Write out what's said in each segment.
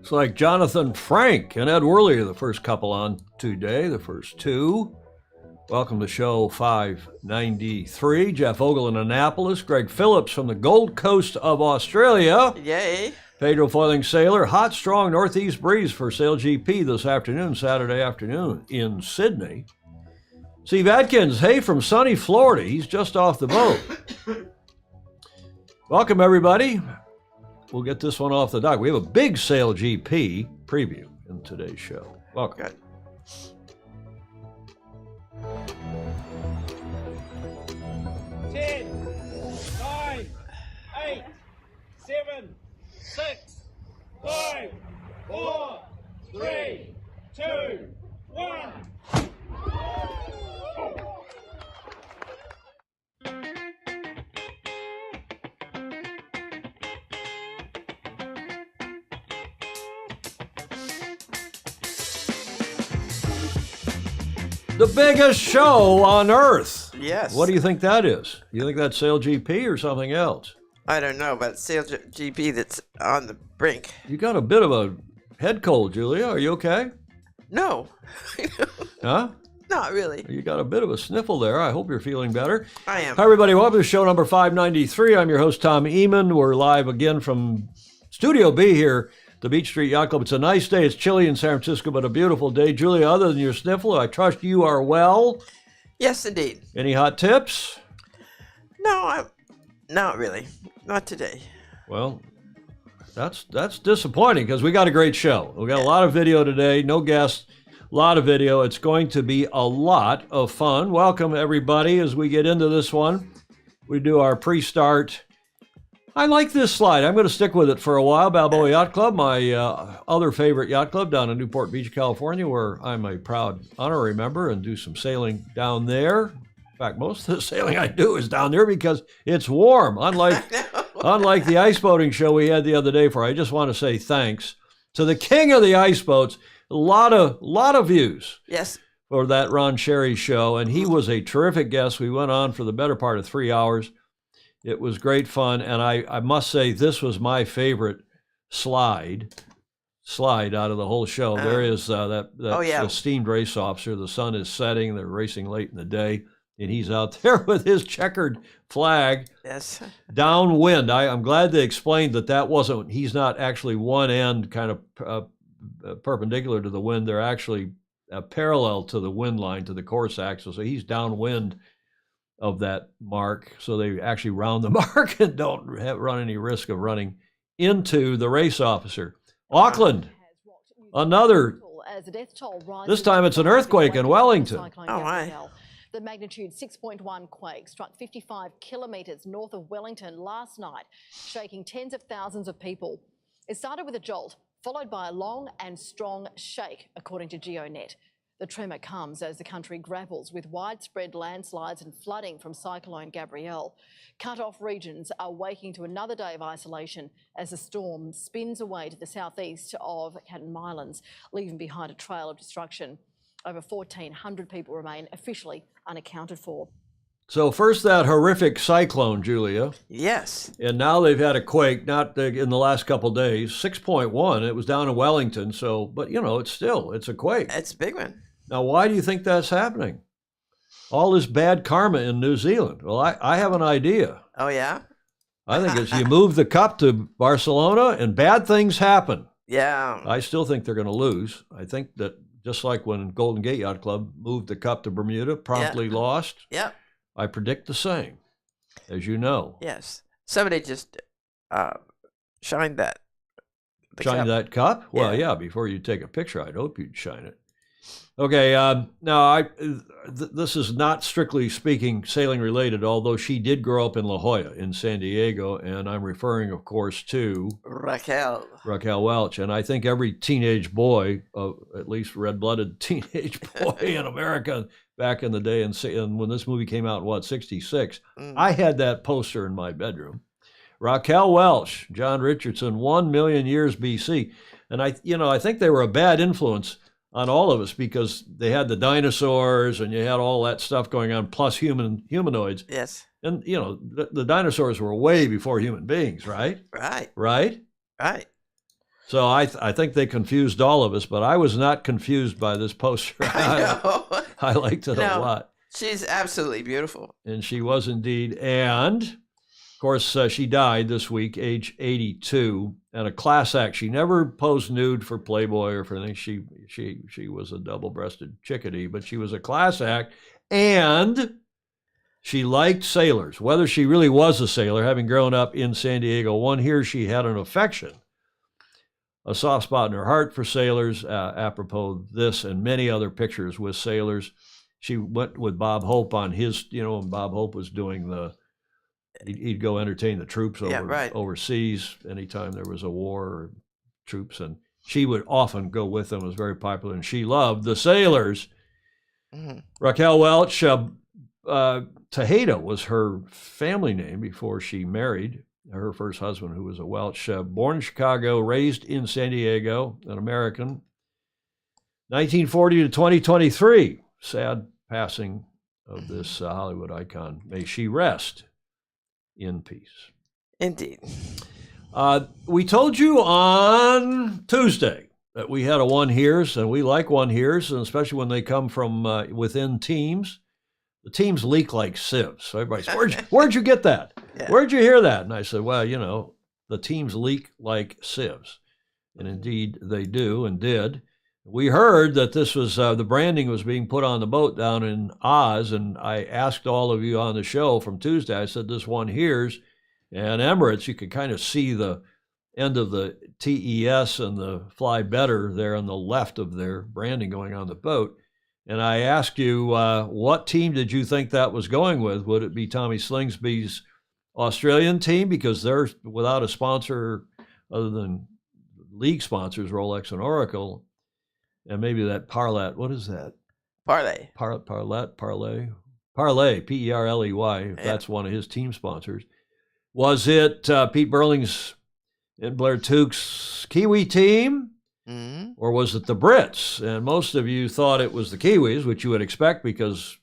Looks like Jonathan Frank and Ed Worley are the first couple on today, the first two. Welcome to show 593. Jeff Ogle in Annapolis, Greg Phillips from the Gold Coast of Australia. Yay. Pedro Foiling Sailor, hot, strong northeast breeze for SailGP this afternoon, Saturday afternoon in Sydney. Steve Adkins, hey, from sunny Florida. He's just off the boat. Welcome, everybody. We'll get this one off the dock. We have a big SailGP preview in today's show. Welcome. Good. Ten, 9, 8, 7, 6, 5, 4, 3, 2, 1. The biggest show on Earth. Yes. What do you think that is? You think that's SailGP or something else? I don't know, but SailGP that's on the brink. You got a bit of a head cold, Julia. Are you okay? No. Huh? Not really. You got a bit of a sniffle there. I hope you're feeling better. I am. Hi, everybody. Welcome to show number 593. I'm your host, Tom Eamon. We're live again from Studio B here, the Beach Street Yacht Club. It's a nice day. It's chilly in San Francisco, but a beautiful day. Julia, other than your sniffle, I trust you are well. Yes, indeed. Any hot tips? No, not really. Not today. Well, that's disappointing because we got a great show. We got a lot of video today, no guests, a lot of video. It's going to be a lot of fun. Welcome, everybody, as we get into this one. We do our pre-start. I like this slide. I'm going to stick with it for a while. Balboa Yacht Club, my other favorite yacht club down in Newport Beach, California, where I'm a proud honorary member and do some sailing down there. In fact, most of the sailing I do is down there because it's warm. Unlike the ice boating show we had the other day, I just want to say thanks to the king of the ice boats. A lot of views. Yes. For that Ron Sherry show, and he was a terrific guest. We went on for the better part of 3 hours. It was great fun, and I must say this was my favorite slide out of the whole show. There is that esteemed race officer. The sun is setting. They're racing late in the day, and he's out there with his checkered flag. Yes. Downwind. I'm glad they explained that wasn't. He's not actually one end kind of perpendicular to the wind. They're actually parallel to the wind line, to the course axis. So he's downwind of that mark, so they actually round the mark and don't run any risk of running into the race officer. Auckland, another. This time it's an earthquake in Wellington. Oh my. The magnitude 6.1 quake struck 55 kilometres north of Wellington last night, shaking tens of thousands of people. It started with a jolt, followed by a long and strong shake, according to GeoNet. The tremor comes as the country grapples with widespread landslides and flooding from Cyclone Gabrielle. Cut-off regions are waking to another day of isolation as the storm spins away to the southeast of Canton Islands, leaving behind a trail of destruction. Over 1,400 people remain officially unaccounted for. So first that horrific cyclone, Julia. Yes. And now they've had a quake, not in the last couple of days, 6.1. It was down in Wellington, but it's a quake. It's a big one. Now, why do you think that's happening? All this bad karma in New Zealand. Well, I have an idea. Oh, yeah? I think it's you move the cup to Barcelona and bad things happen. Yeah. I still think they're going to lose. I think that just like when Golden Gate Yacht Club moved the cup to Bermuda, promptly lost. Yep. I predict the same, as you know. Yes. Somebody just shined that. Shine that cup? Well, yeah, before you take a picture, I'd hope you'd shine it. Okay, now this is not strictly speaking sailing related, although she did grow up in La Jolla in San Diego, and I'm referring, of course, to Raquel Welch. And I think every teenage boy, at least red-blooded teenage boy in America back in the day, and when this movie came out, in 66, I had that poster in my bedroom. Raquel Welch, John Richardson, 1 million years BC. And I think they were a bad influence on all of us because they had the dinosaurs and you had all that stuff going on, plus humanoids. Yes. And, the dinosaurs were way before human beings, right? Right. Right? Right. So I think they confused all of us, but I was not confused by this poster. I know. I liked it a lot. She's absolutely beautiful. And she was indeed. And, of course, she died this week, age 82, and a class act. She never posed nude for Playboy or for anything. She was a double-breasted chickadee, but she was a class act. And she liked sailors. Whether she really was a sailor, having grown up in San Diego, one here she had an affection, a soft spot in her heart for sailors, apropos this and many other pictures with sailors. She went with Bob Hope on his, when Bob Hope was doing he'd go entertain the troops overseas anytime there was a war or troops, and she would often go with them. It was very popular, and she loved the sailors. Mm-hmm. Raquel Welch, Tejeda was her family name before she married her first husband, who was a Welch, born in Chicago, raised in San Diego, an American. 1940 to 2023, sad passing of this Hollywood icon. May she rest in peace. Indeed. We told you on Tuesday that we had a one heres, and we like one heres, and especially when they come from within teams. The teams leak like sieves. So everybody's, where'd you get that? Yeah. Where'd you hear that? And I said, well, the teams leak like sieves. And indeed they do and did. We heard that this was, the branding was being put on the boat down in Oz. And I asked all of you on the show from Tuesday, I said, this one here's, and Emirates, you could kind of see the end of the TES and the Fly Better there on the left of their branding going on the boat. And I asked you, what team did you think that was going with? Would it be Tommy Slingsby's Australian team? Because they're without a sponsor other than league sponsors, Rolex and Oracle. And maybe that Parlet, what is that? Parlay. Parlay, P-E-R-L-E-Y, if that's one of his team sponsors. Was it Pete Burling's and Blair Tuke's Kiwi team? Mm-hmm. Or was it the Brits? And most of you thought it was the Kiwis, which you would expect because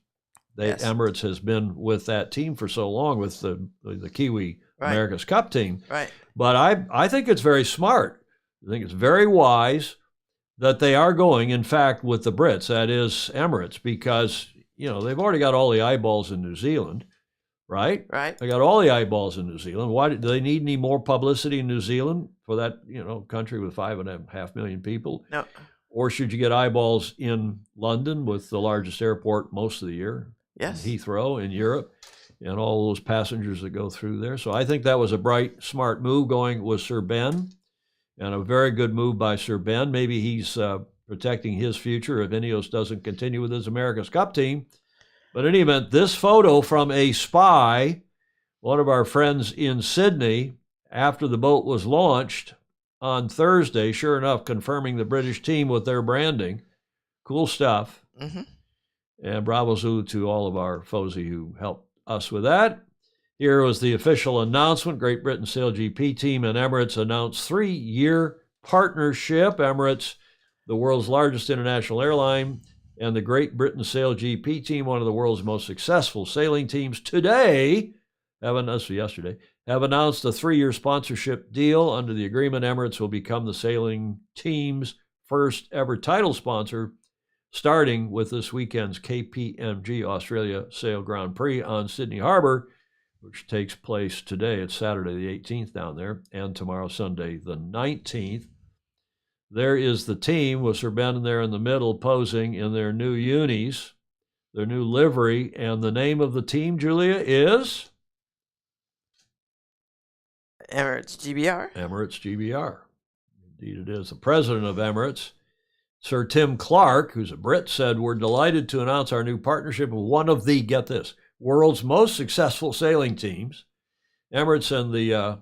Emirates has been with that team for so long, with the Kiwi America's Cup team. Right. But I think it's very smart. I think it's very wise that they are going, in fact, with the Brits, that is Emirates, because, they've already got all the eyeballs in New Zealand, right? Right. They got all the eyeballs in New Zealand. Why do they need any more publicity in New Zealand for that, country with 5.5 million people? No. Or should you get eyeballs in London with the largest airport most of the year? Yes. Heathrow in Europe and all those passengers that go through there. So I think that was a bright, smart move going with Sir Ben, and a very good move by Sir Ben. Maybe he's protecting his future if Ineos doesn't continue with his America's Cup team. But in any event, this photo from a spy, one of our friends in Sydney, after the boat was launched on Thursday, sure enough, confirming the British team with their branding. Cool stuff. Mm-hmm. And bravo Zulu to all of our FOSI who helped us with that. Here was the official announcement. Great Britain SailGP team and Emirates announced 3-year partnership. Emirates, the world's largest international airline, and the Great Britain SailGP team, one of the world's most successful sailing teams, yesterday, have announced a 3-year sponsorship deal. Under the agreement, Emirates will become the sailing team's first ever title sponsor, starting with this weekend's KPMG Australia Sail Grand Prix on Sydney Harbour, which takes place today. It's Saturday the 18th down there, and tomorrow, Sunday the 19th. There is the team with Sir Ben there in the middle posing in their new unis, their new livery. And the name of the team, Julia, is? Emirates GBR. Emirates GBR. Indeed it is. The president of Emirates, Sir Tim Clark, who's a Brit, said, "We're delighted to announce our new partnership with one of the, get this, world's most successful sailing teams. Emirates and the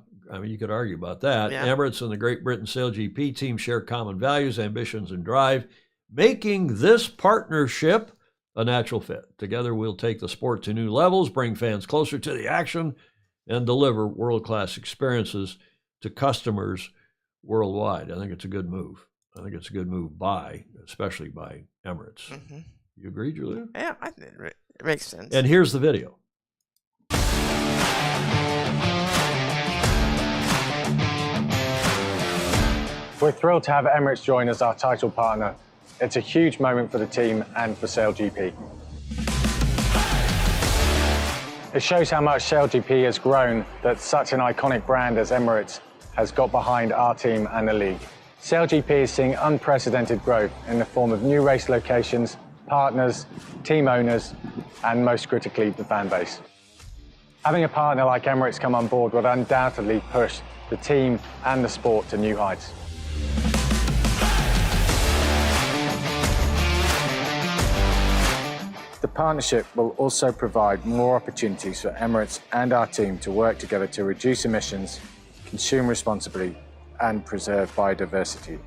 you could argue about that. Yeah. Emirates and the Great Britain SailGP team share common values, ambitions, and drive, making this partnership a natural fit. Together, we'll take the sport to new levels, bring fans closer to the action, and deliver world-class experiences to customers worldwide." I think it's a good move. I think it's a good move especially by Emirates. Mm-hmm. You agree, Julia? Yeah, I think it makes sense. And here's the video. We're thrilled to have Emirates join as our title partner. It's a huge moment for the team and for SailGP. It shows how much SailGP has grown that such an iconic brand as Emirates has got behind our team and the league. SailGP is seeing unprecedented growth in the form of new race locations, partners, team owners, and most critically, the fan base. Having a partner like Emirates come on board would undoubtedly push the team and the sport to new heights. The partnership will also provide more opportunities for Emirates and our team to work together to reduce emissions, consume responsibly, and preserve biodiversity.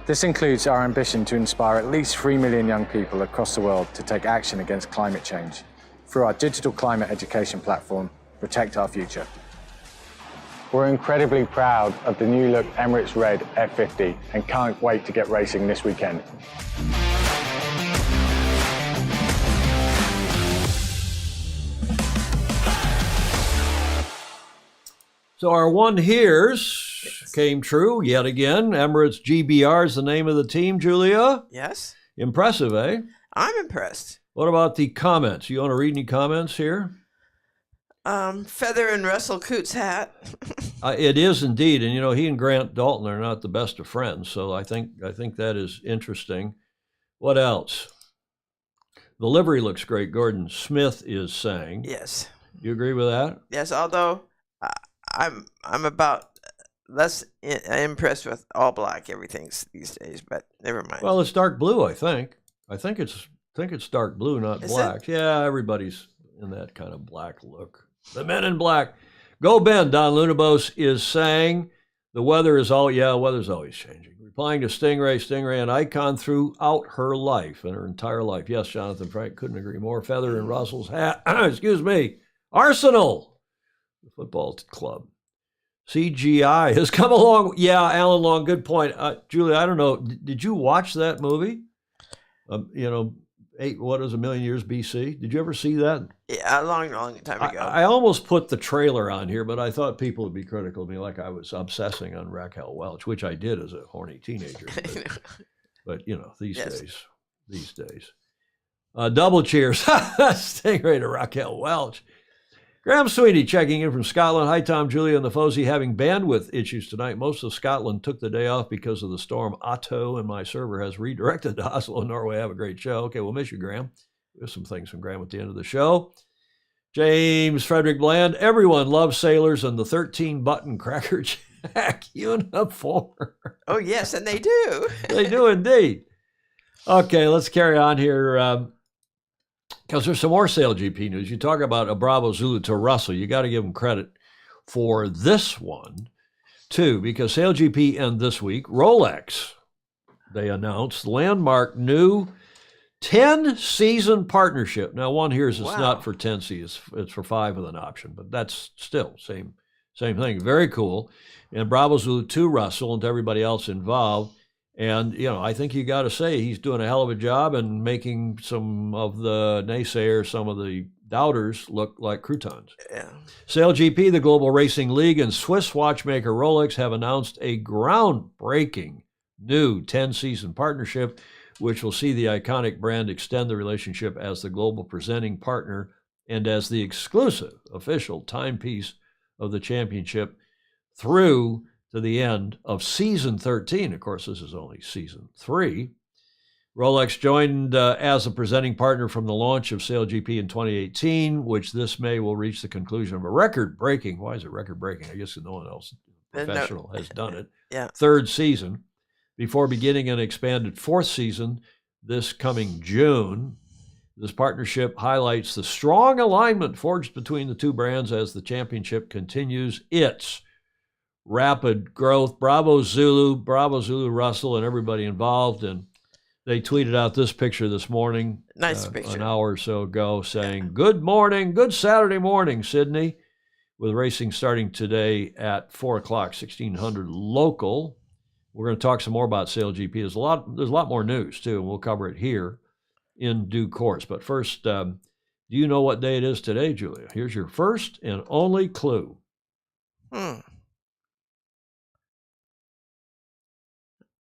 This includes our ambition to inspire at least 3 million young people across the world to take action against climate change through our digital climate education platform, Protect Our Future. We're incredibly proud of the new look Emirates Red F50 and can't wait to get racing this weekend. So our one here's came true yet again. Emirates GBR is the name of the team, Julia. Yes. Impressive, eh? I'm impressed. What about the comments? You want to read any comments here? Feather in Russell Coote's hat. It is indeed, and you know he and Grant Dalton are not the best of friends, so I think that is interesting. What else? The livery looks great. Gordon Smith is saying. Yes. You agree with that? Yes. Although I'm about less impressed with all black everything these days, but never mind. Well, it's dark blue. I think it's dark blue, not Is black. Yeah, everybody's in that kind of black look. The men in black. Go Ben, Don Lunabos is saying the weather's always changing. Replying to Stingray, an icon throughout her life and her entire life. Yes, Jonathan Frank, couldn't agree more. Feather in Russell's hat. Excuse me. Arsenal, the football club. CGI has come along. Yeah, Alan Long, good point. Julie, I don't know. Did you watch that movie? A million years BC. Did you ever see that? Yeah, a long time ago. I almost put the trailer on here, but I thought people would be critical of me, like I was obsessing on Raquel Welch, which I did as a horny teenager. But these days. Double cheers. Stingray to Raquel Welch. Graham Sweeney checking in from Scotland. Hi, Tom, Julia, and the Fozy. Having bandwidth issues tonight. Most of Scotland took the day off because of the storm Otto, and my server has redirected to Oslo, Norway. Have a great show. Okay, we'll miss you, Graham. There's some things from Graham at the end of the show. James Frederick Bland. Everyone loves sailors and the 13-button Cracker Jack uniform. Oh, yes, and they do. They do indeed. Okay, let's carry on here. Because there's some more SailGP news. You talk about a Bravo Zulu to Russell. You got to give them credit for this one, too, because SailGP and this week, Rolex, they announced landmark new 10-season partnership. Now, one here is it's not for 10 seasons. It's for 5 with an option, but that's still same thing. Very cool. And Bravo Zulu to Russell and to everybody else involved. And, I think you got to say he's doing a hell of a job and making some of the naysayers, some of the doubters look like croutons. Yeah. SailGP, the Global Racing League, and Swiss watchmaker Rolex have announced a groundbreaking new 10-season partnership, which will see the iconic brand extend the relationship as the global presenting partner and as the exclusive official timepiece of the championship through to the end of season 13. Of course, this is only season 3. Rolex joined as a presenting partner from the launch of SailGP in 2018, which this May will reach the conclusion of a record-breaking, why is it record-breaking? I guess no one else professional has done it. Yeah. 3rd season, before beginning an expanded 4th season this coming June. This partnership highlights the strong alignment forged between the two brands as the championship continues its rapid growth. Bravo Zulu, Russell, and everybody involved. And they tweeted out this picture this morning. Nice picture. An hour or so ago saying, good morning, good Saturday morning, Sydney, with racing starting today at 4 o'clock, 1600 local. We're going to talk some more about SailGP. There's a lot more news, too, and we'll cover it here in due course. But first, do you know what day it is today, Julia? Here's your first and only clue.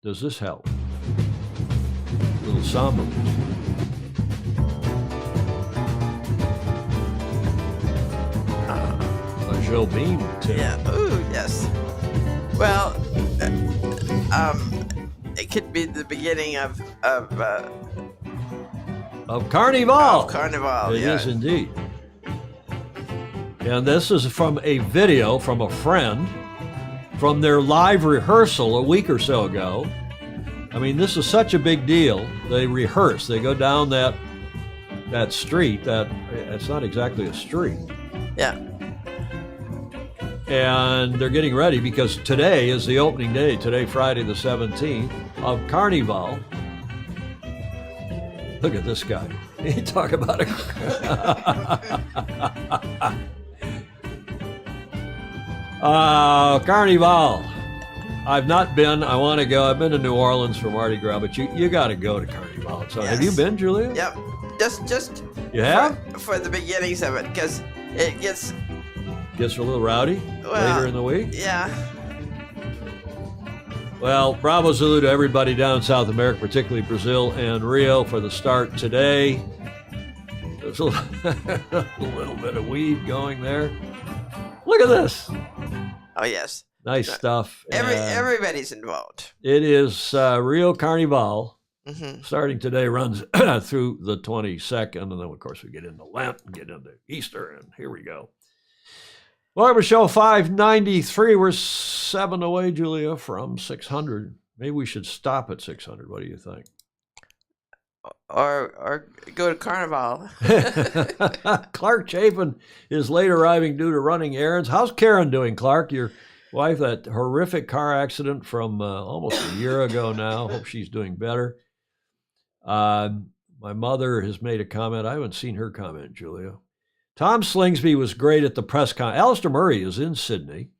Does this help? A little somber. A Joe Beam, too. Yeah. Ooh, yes. Well, it could be the beginning of Carnival. Carnival. It yeah. is indeed. And this is from a video from a friend from their live rehearsal a week or so ago. I mean, this is such a big deal. They rehearse. They go down that street. It's not exactly a street. Yeah. And they're getting ready because today is the opening day. Today, Friday the 17th of Carnival. Look at this guy. He talk about it. Carnival. I've not been. I want to go. I've been to New Orleans for Mardi Gras, but you got to go to Carnival. So Yes. have you been, Julia? Yep. Just You have? for the beginnings of it, because it gets Gets a little rowdy later in the week. Yeah. Well, bravo Zulu to everybody down in South America, particularly Brazil and Rio for the start today. There's a little bit of weed going there. Look at this. Oh yes. Nice stuff. Everybody's involved. It is Rio Carnival. Mm-hmm. Starting today, runs through the 22nd. And then, of course, we get into Lent and get into Easter. And here we go. Well, show 593. We're 7 away, Julia, from 600. Maybe we should stop at 600. What do you think? Or go to Carnival. Clark Chapin is late arriving due to running errands. How's Karen doing, Clark? Your wife, that horrific car accident from almost a year ago now. Hope she's doing better. My mother has made a comment. I haven't seen her comment, Julia. Tom Slingsby was great at the press conference. Alistair Murray is in Sydney,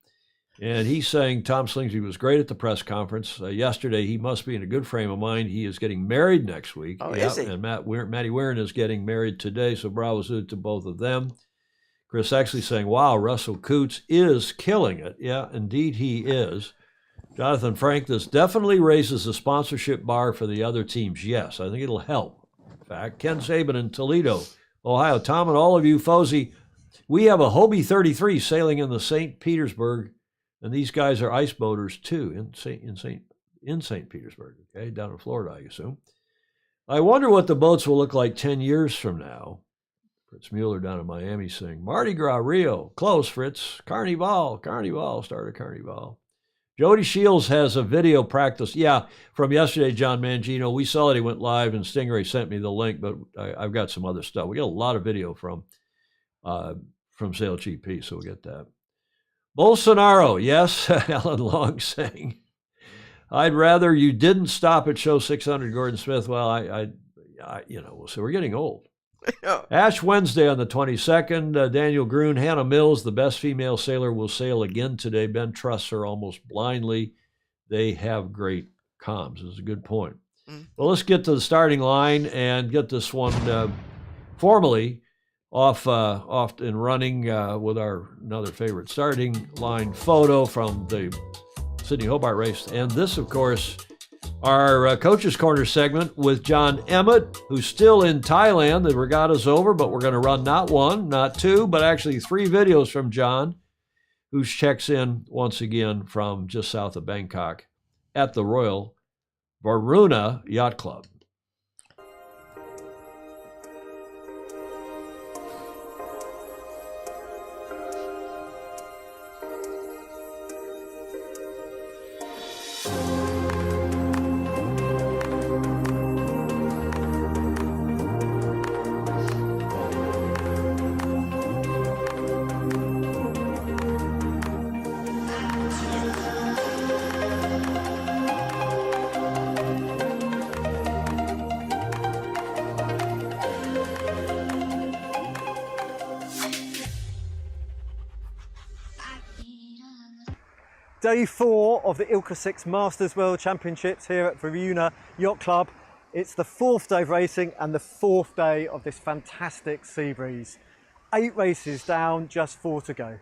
and he's saying Tom Slingsby was great at the press conference. Yesterday, he must be in a good frame of mind. He is getting married next week. Oh, is he? And Matty Weirin is getting married today, so bravo to both of them. Chris actually saying, wow, Russell Coots is killing it. Yeah, indeed he is. Jonathan Frank, this definitely raises the sponsorship bar for the other teams. Yes, I think it'll help. In fact, Ken Saban in Toledo, Ohio. Tom and all of you, Fozy, we have a Hobie 33 sailing in the St. Petersburg, and these guys are ice boaters too in St. Petersburg, okay, down in Florida, I assume. I wonder what the boats will look like 10 years from now. Fritz Mueller down in Miami saying, Mardi Gras, Rio, close, Fritz. Carnival, start a Carnival. Jody Shields has a video practice. Yeah, from yesterday, John Mangino. We saw it. He went live, and Stingray sent me the link, but I've got some other stuff. We got a lot of video from SailGP, so we'll get that. Bolsonaro, yes, Alan Long saying, I'd rather you didn't stop at show 600, Gordon Smith. Well, I so we're getting old. Ash Wednesday on the 22nd. Daniel Grun, Hannah Mills, the best female sailor, will sail again today. Ben trusts her almost blindly. They have great comms. This is a good point. Well, let's get to the starting line and get this one formally off and running with our another favorite starting line photo from the Sydney Hobart race. And this, of course, our Coach's Corner segment with John Emmett, who's still in Thailand. The regatta's over, but we're going to run not one, not two, but actually 3 videos from John, who checks in once again from just south of Bangkok at the Royal Varuna Yacht Club. Day 4 of the Ilka 6 Masters World Championships here at Varuna Yacht Club. It's the 4th day of racing and the 4th day of this fantastic sea breeze. 8 races down, just 4 to go.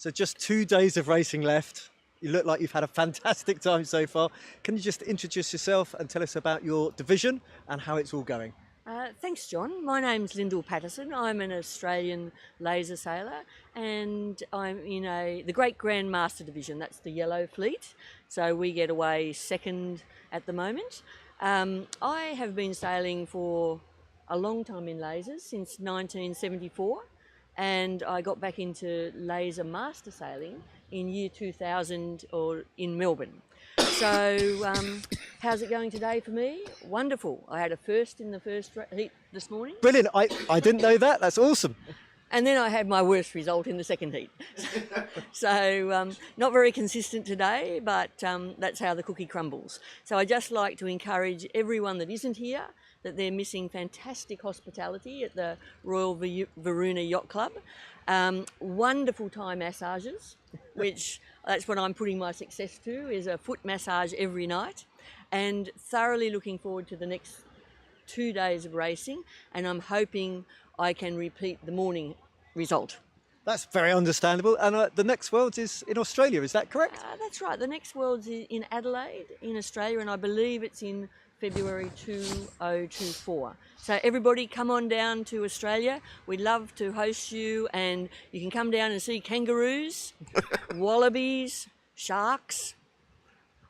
So just 2 days of racing left. You look like you've had a fantastic time so far. Can you just introduce yourself and tell us about your division and how it's all going? Thanks, John. My name's Lyndall Patterson. I'm an Australian laser sailor, and I'm in the Great Grand Master Division. That's the yellow fleet. So we get away second at the moment. I have been sailing for a long time in lasers, since 1974, and I got back into laser master sailing in year 2000 or in Melbourne. So how's it going today for me? Wonderful. I had a first in the first heat this morning. Brilliant. I didn't know that. That's awesome. And then I had my worst result in the second heat. So not very consistent today, but that's how the cookie crumbles. So I just like to encourage everyone that isn't here that they're missing fantastic hospitality at the Royal Varuna Yacht Club. Wonderful Thai massages, which that's what I'm putting my success to, is a foot massage every night, and thoroughly looking forward to the next 2 days of racing, and I'm hoping I can repeat the morning result. That's very understandable. And the next Worlds is in Australia, is that correct? That's right. The next Worlds is in Adelaide in Australia, and I believe it's in February 2024. So everybody come on down to Australia. We'd love to host you, and you can come down and see kangaroos, wallabies, sharks.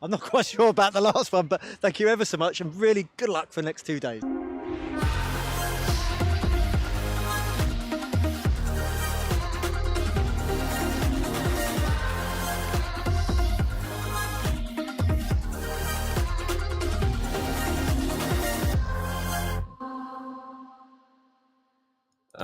I'm not quite sure about the last one, but thank you ever so much, and really good luck for the next 2 days.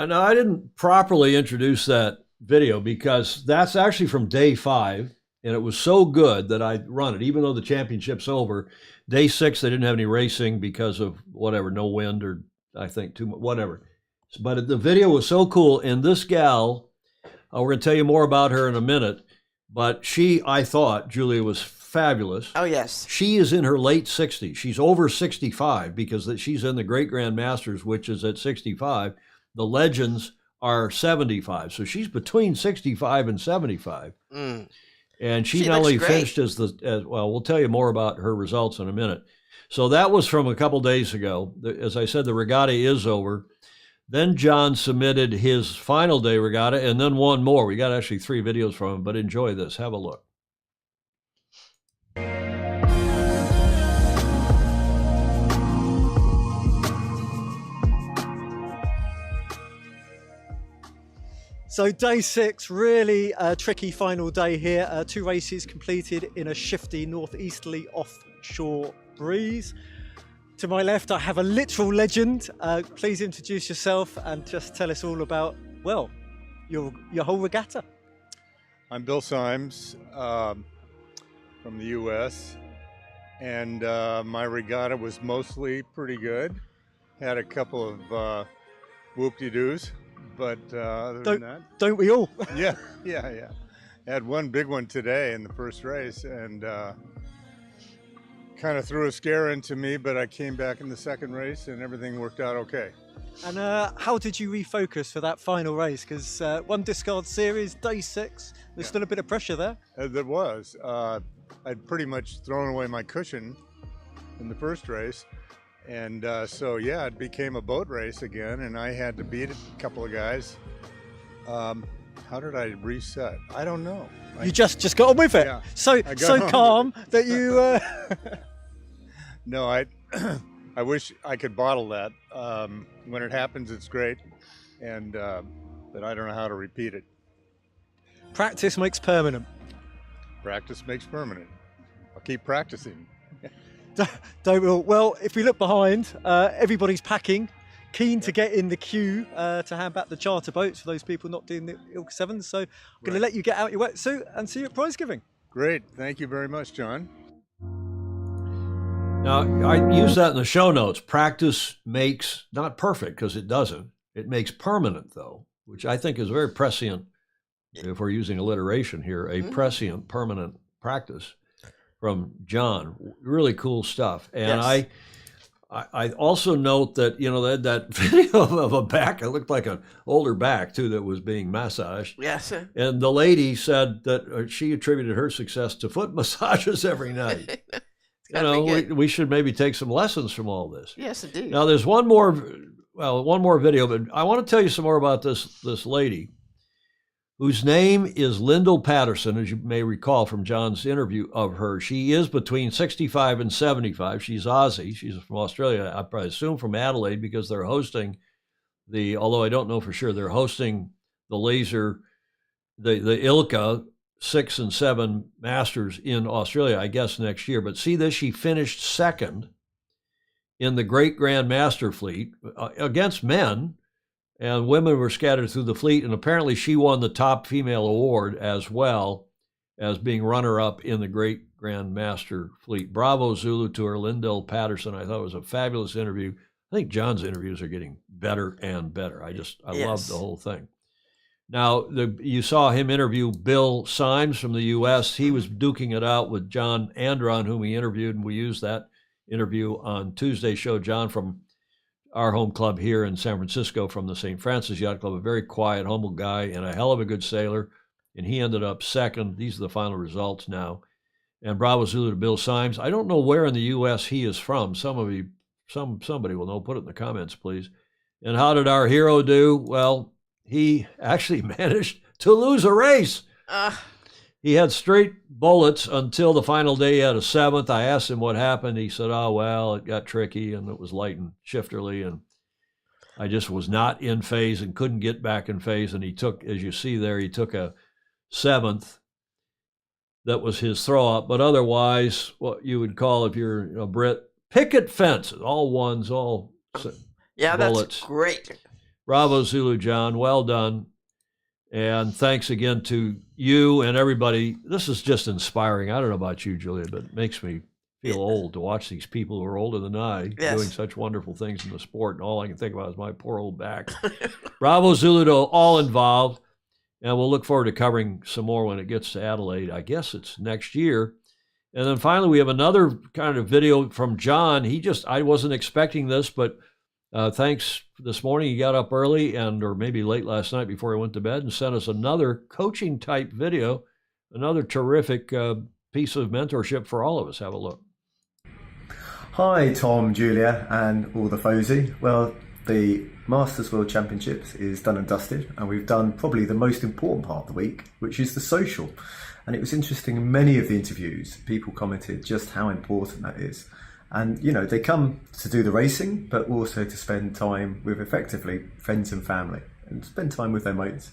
Now, I didn't properly introduce that video because that's actually from day 5, and it was so good that I run it, even though the championship's over. Day 6, they didn't have any racing because of whatever, no wind or I think too much, whatever. But the video was so cool, and this gal, we're going to tell you more about her in a minute, but I thought, Julia, was fabulous. Oh, yes. She is in her late 60s. She's over 65 because she's in the Great Grand Masters, which is at 65. The Legends are 75. So she's between 65 and 75. Mm. And she She not looks only great. finished well, we'll tell you more about her results in a minute. So that was from a couple days ago. As I said, the regatta is over. Then John submitted his final day regatta and then one more. We got actually 3 videos from him, but enjoy this. Have a look. So day 6, really tricky final day here. 2 races completed in a shifty northeasterly offshore breeze. To my left, I have a literal legend. Please introduce yourself and just tell us all about, well, your whole regatta. I'm Bill Symes from the US, and my regatta was mostly pretty good. Had a couple of whoop-de-doos, but other than that, don't we all? yeah. Had one big one today in the first race, and kind of threw a scare into me, but I came back in the second race, and everything worked out okay. And how did you refocus for that final race? Because one discard series, day 6, there's still a bit of pressure there. There was. I'd pretty much thrown away my cushion in the first race. And so, yeah, it became a boat race again, and I had to beat a couple of guys. How did I reset? I don't know. You just got on with it. Yeah, so calm that you... No, I wish I could bottle that. When it happens, it's great, and but I don't know how to repeat it. Practice makes permanent. Practice makes permanent. I'll keep practicing. Well, if we look behind, everybody's packing, keen to get in the queue to hand back the charter boats for those people not doing the Ilk 7s. So I'm going to let you get out your wetsuit and see you at prize giving. Great. Thank you very much, John. Now, I use that in the show notes. Practice makes, not perfect, because it doesn't. It makes permanent, though, which I think is very prescient, if we're using alliteration here, a prescient, permanent practice from John. Really cool stuff. And Yes. I also note that, you know, that video of a back, it looked like an older back, too, that was being massaged. Yes. And the lady said that she attributed her success to foot massages every night. You know, we should maybe take some lessons from all this. Yes, indeed. Now, there's one more video, but I want to tell you some more about this lady, whose name is Lyndall Patterson, as you may recall from John's interview of her. She is between 65 and 75. She's Aussie. She's from Australia. I probably assume from Adelaide, because they're hosting although I don't know for sure, they're hosting the ILCA 6 and 7 Masters in Australia, I guess, next year. But see this, she finished second in the Great Grand Master fleet against men, and women were scattered through the fleet, and apparently she won the top female award as well as being runner-up in the Great Grand Master fleet. Bravo Zulu to her, Lyndall Patterson. I thought it was a fabulous interview. I think John's interviews are getting better and better. I love the whole thing. Now, you saw him interview Bill Symes from the U.S. He was duking it out with John Andron, whom he interviewed, and we used that interview on Tuesday's show. John from our home club here in San Francisco, from the St. Francis Yacht Club, a very quiet, humble guy and a hell of a good sailor, and he ended up second. These are the final results now. And Bravo Zulu to Bill Symes. I don't know where in the U.S. he is from. Somebody will know. Put it in the comments, please. And how did our hero do? Well, he actually managed to lose a race. He had straight bullets until the final day. He had a 7th. I asked him what happened. He said, oh, well, it got tricky, and it was light and shifterly, and I just was not in phase and couldn't get back in phase. And he took, as you see there, he took a 7th. That was his throw-up. But otherwise, what you would call, if you're a Brit, picket fences, all ones, all yeah, bullets. That's great. Bravo, Zulu John. Well done. And thanks again to you and everybody. This is just inspiring. I don't know about you, Julia, but it makes me feel old to watch these people who are older than I doing such wonderful things in the sport. And all I can think about is my poor old back. Bravo, Zulu to all involved. And we'll look forward to covering some more when it gets to Adelaide. I guess it's next year. And then finally, we have another kind of video from John. I wasn't expecting this, but thanks this morning. He got up early or maybe late last night before he went to bed, and sent us another coaching type video, another terrific piece of mentorship for all of us. Have a look. Hi, Tom, Julia, and all the Fozy. Well, the Masters World Championships is done and dusted, and we've done probably the most important part of the week, which is the social. And it was interesting, in many of the interviews, people commented just how important that is. And, you know, they come to do the racing, but also to spend time with, effectively, friends and family, and spend time with their mates.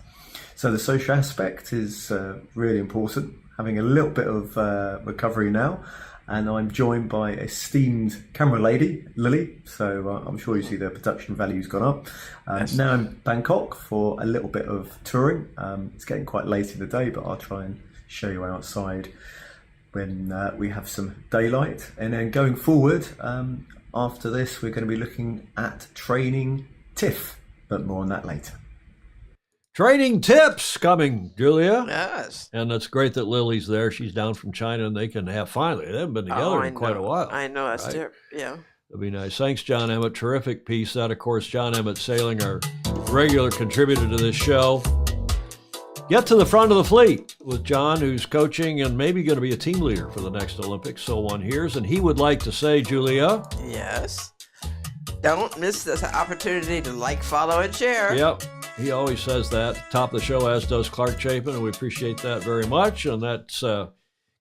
So the social aspect is really important, having a little bit of recovery now. And I'm joined by esteemed camera lady, Lily. So I'm sure you see the production value's gone up. Now in Bangkok for a little bit of touring. It's getting quite late in the day, but I'll try and show you outside when we have some daylight. And then going forward, after this, we're going to be looking at training TIFF, but more on that later. Training tips coming, Julia. Yes. And it's great that Lily's there. She's down from China, and they can have finally. They haven't been together in quite a while. I know. That's right? yeah. That'd be nice. Thanks, John Emmett. Terrific piece. That, of course, John Emmett Sailing, our regular contributor to this show. Get to the front of the fleet with John, who's coaching and maybe going to be a team leader for the next Olympics, so one hears. And he would like to say, Julia. Yes. Don't miss this opportunity to like, follow, and share. Yep. He always says that. Top of the show, as does Clark Chapin, and we appreciate that very much. And that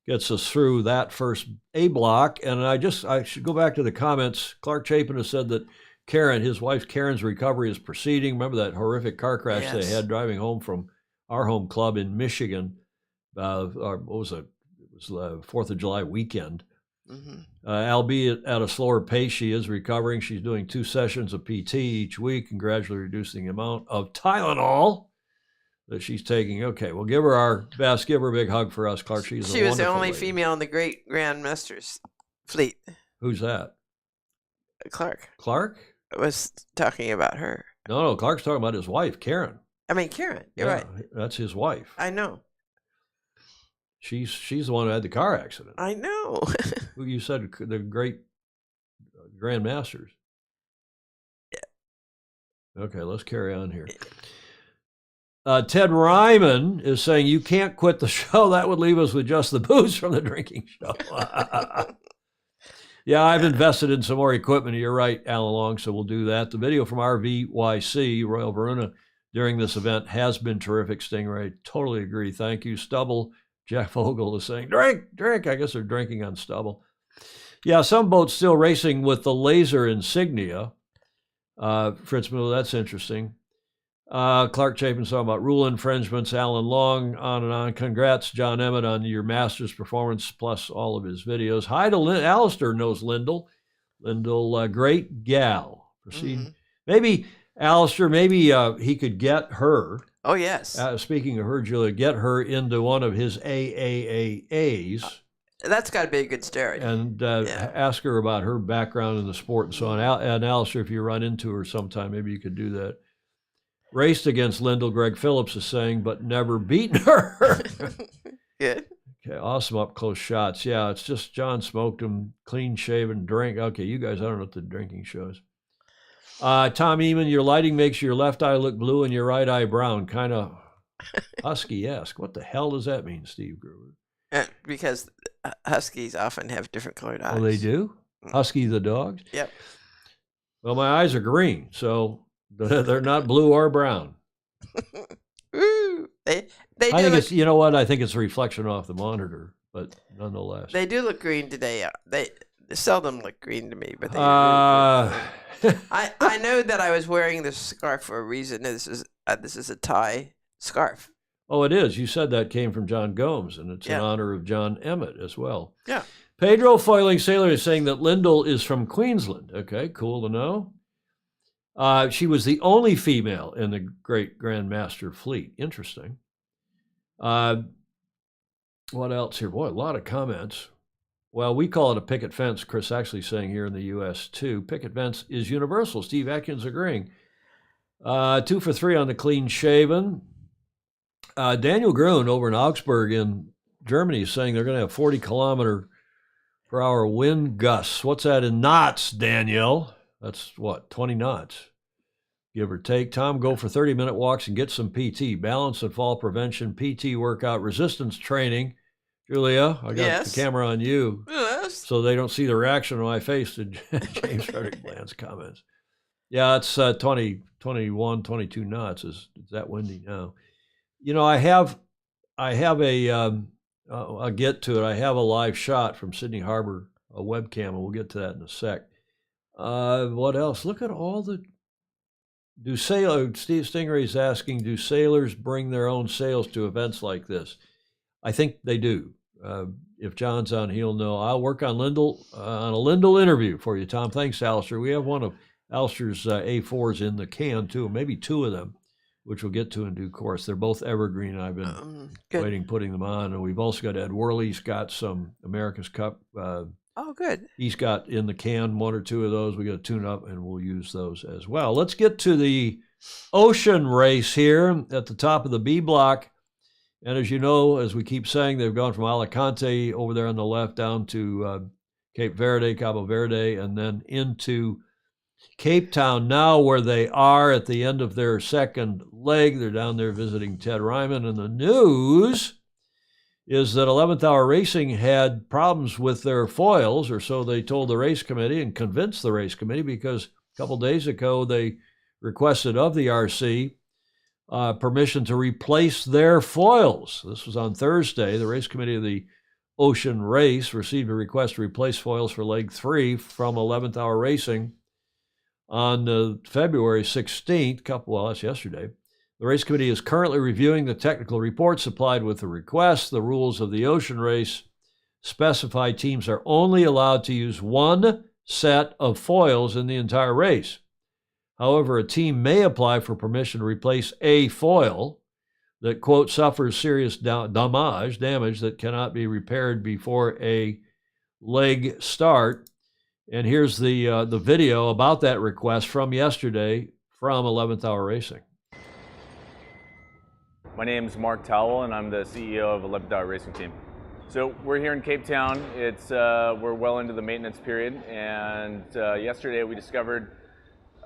gets us through that first A block. And I should go back to the comments. Clark Chapin has said that his wife Karen's recovery is proceeding. Remember that horrific car crash they had driving home from our home club in Michigan. What was it? It was the 4th of July weekend. Mm-hmm. Albeit at a slower pace, she is recovering. She's doing 2 sessions of PT each week and gradually reducing the amount of Tylenol that she's taking. Okay, we'll give her our best. Give her a big hug for us, Clark. She was the only female in the Great Grand Masters fleet. Who's that? Clark. Clark? I was talking about her. No, Clark's talking about his wife, Karen. Karen. You're right. That's his wife. I know. She's the one who had the car accident. I know. Who you said the great Grand Masters. Yeah. Okay, let's carry on here. Ted Ryman is saying, you can't quit the show. That would leave us with just the booze from the drinking show. Yeah, I've invested in some more equipment. You're right, Alan Long, so we'll do that. The video from RVYC, Royal Varuna, during this event has been terrific, Stingray. Totally agree. Thank you. Stubble, Jeff Vogel is saying, drink, drink. I guess they're drinking on stubble. Yeah, some boats still racing with the laser insignia. Fritz Miller, that's interesting. Clark Chapin's talking about rule infringements. Alan Long, on and on. Congrats, John Emmett, on your Masters performance, plus all of his videos. Hi to Alistair knows Lyndall. Lyndall, great gal. Proceed. Mm-hmm. Maybe, Alistair, maybe he could get her. Oh, yes. Speaking of her, Julia, get her into one of his AAAs. That's got to be a good story. And ask her about her background in the sport and so on. And Alistair, if you run into her sometime, maybe you could do that. Raced against Lyndall, Greg Phillips is saying, but never beaten her. Good. Okay, awesome up-close shots. Yeah, it's just John smoked him, clean-shaven, drink. Okay, you guys, I don't know what the drinking shows. Tom Eamon, your lighting makes your left eye look blue and your right eye brown. Kind of husky-esque. What the hell does that mean, Steve Gruber? Because huskies often have different colored eyes. Oh, they do? Husky the dogs? Yep. Well, my eyes are green, so they're not blue or brown. Ooh, they I think it's, you know what? I think it's a reflection off the monitor, but nonetheless. They do look green today. They seldom look green to me, but they I know that I was wearing this scarf for a reason. This is a tie scarf. Oh, it is. You said that came from John Gomes, and it's in honor of John Emmett as well. Yeah. Pedro Foiling Sailor is saying that Lyndall is from Queensland. Okay, cool to know. She was the only female in the Great Grand Master fleet. Interesting. What else here? Boy, a lot of comments. Well, we call it a picket fence. Chris actually saying here in the U.S. too. Picket fence is universal. Steve Atkins agreeing. 2 for 3 on the clean shaven. Daniel Grun over in Augsburg in Germany is saying they're going to have 40-kilometer-per-hour wind gusts. What's that in knots, Daniel? That's what, 20 knots, give or take. Tom, go for 30-minute walks and get some PT, balance and fall prevention, PT workout, resistance training. Julia, I got the camera on you, so they don't see the reaction on my face to James Frederick Bland's comments. Yeah, it's 20, 21, 22 knots. It's that windy now. You know, I have a, I'll get to it. I have a live shot from Sydney Harbor, a webcam, and we'll get to that in a sec. What else? Look at all the, Steve Stingray's asking, do sailors bring their own sails to events like this? I think they do. If John's on, he'll know. I'll work on Lyndall, on a Lyndall interview for you, Tom. Thanks, Alistair. We have one of Alistair's A4s in the can, too, maybe 2 of them, which we'll get to in due course. They're both evergreen. I've been waiting, putting them on. And we've also got Ed Worley's got some America's Cup. Oh, good. He's got in the can 1 or 2 of those. We got to tune up, and we'll use those as well. Let's get to the ocean race here at the top of the B block. And as you know, as we keep saying, they've gone from Alicante over there on the left down to Cape Verde, Cabo Verde, and then into Cape Town now, where they are at the end of their second leg. They're down there visiting Ted Ryman. And the news is that 11th Hour Racing had problems with their foils, or so they told the race committee and convinced the race committee, because a couple days ago they requested of the RC permission to replace their foils. This was on Thursday. The race committee of the Ocean Race received a request to replace foils for leg 3 from 11th Hour Racing on February 16th, well, that's yesterday. The race committee is currently reviewing the technical report supplied with the request. The rules of the ocean race specify teams are only allowed to use 1 set of foils in the entire race. However, a team may apply for permission to replace a foil that, quote, suffers serious damage that cannot be repaired before a leg start. And here's the video about that request from yesterday from 11th Hour Racing. My name is Mark Towell, and I'm the CEO of 11th Hour Racing Team. So we're here in Cape Town. We're well into the maintenance period, and yesterday we discovered,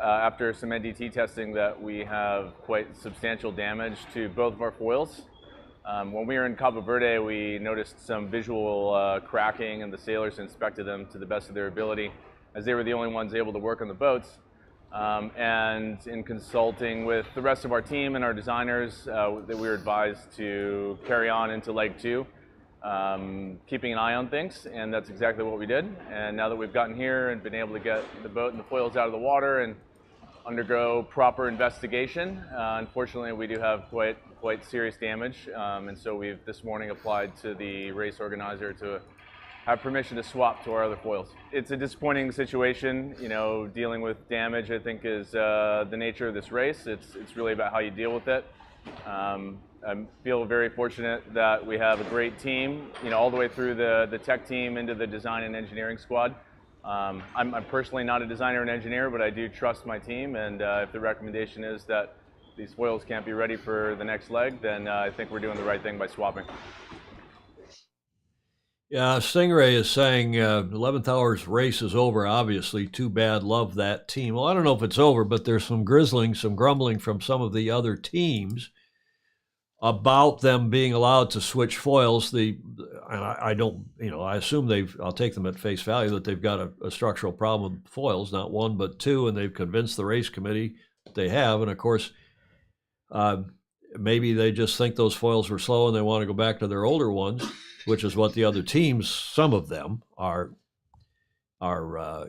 after some NDT testing, that we have quite substantial damage to both of our foils. When we were in Cabo Verde, we noticed some visual cracking, and the sailors inspected them to the best of their ability, as they were the only ones able to work on the boats. And in consulting with the rest of our team and our designers, that we were advised to carry on into leg 2. Keeping an eye on things, and that's exactly what we did. And now that we've gotten here and been able to get the boat and the foils out of the water and undergo proper investigation, unfortunately we do have quite serious damage, and so we've this morning applied to the race organizer to have permission to swap to our other foils. It's a disappointing situation, you know. Dealing with damage, I think, is the nature of this race. It's really about how you deal with it. I feel very fortunate that we have a great team, you know, all the way through the tech team into the design and engineering squad. I'm personally not a designer and engineer, but I do trust my team, and if the recommendation is that these foils can't be ready for the next leg, then I think we're doing the right thing by swapping. Yeah, Stingray is saying 11th hour's race is over, obviously. Too bad, love that team. Well, I don't know if it's over, but there's some grumbling from some of the other teams about them being allowed to switch foils. And I don't, you know, I assume I'll take them at face value that they've got a structural problem with foils, not one, but two, and they've convinced the race committee that they have. And of course, maybe they just think those foils were slow and they want to go back to their older ones, which is what the other teams, some of them, are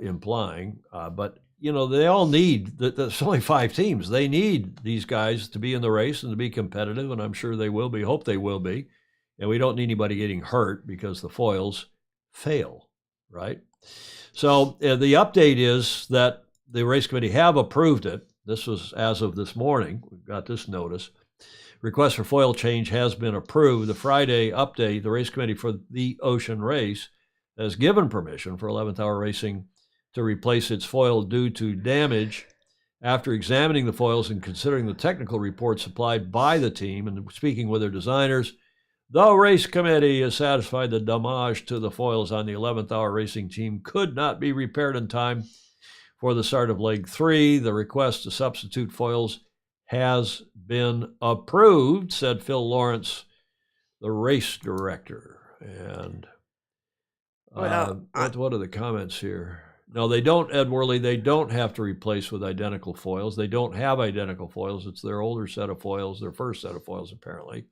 implying. But you know, they all need, there's only 5 teams. They need these guys to be in the race and to be competitive, and I'm sure they will be, hope they will be. And we don't need anybody getting hurt because the foils fail, right? So the update is that the race committee have approved it. This was as of this morning. We've got this notice. Request for foil change has been approved. The Friday update, the race committee for the Ocean Race has given permission for 11th Hour Racing to replace its foil due to damage. After examining the foils and considering the technical report supplied by the team and speaking with their designers, the race committee is satisfied the damage to the foils on the 11th Hour Racing team could not be repaired in time for the start of leg 3. The request to substitute foils has been approved, said Phil Lawrence, the race director. And what are the comments here? No, they don't, Ed Worley, they don't have to replace with identical foils. They don't have identical foils. It's their older set of foils, their first set of foils, apparently.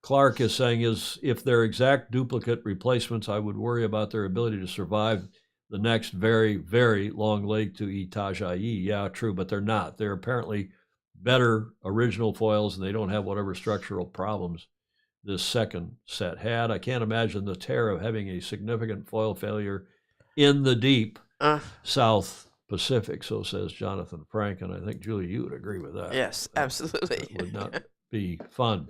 Clark is saying, if they're exact duplicate replacements, I would worry about their ability to survive the next very, very long leg to Itajaí. Yeah, true, but they're not. They're apparently better original foils, and they don't have whatever structural problems this second set had. I can't imagine the terror of having a significant foil failure in the deep South Pacific, so says Jonathan Frank, and I think, Julie, you would agree with that. Yes, absolutely. That would not be fun.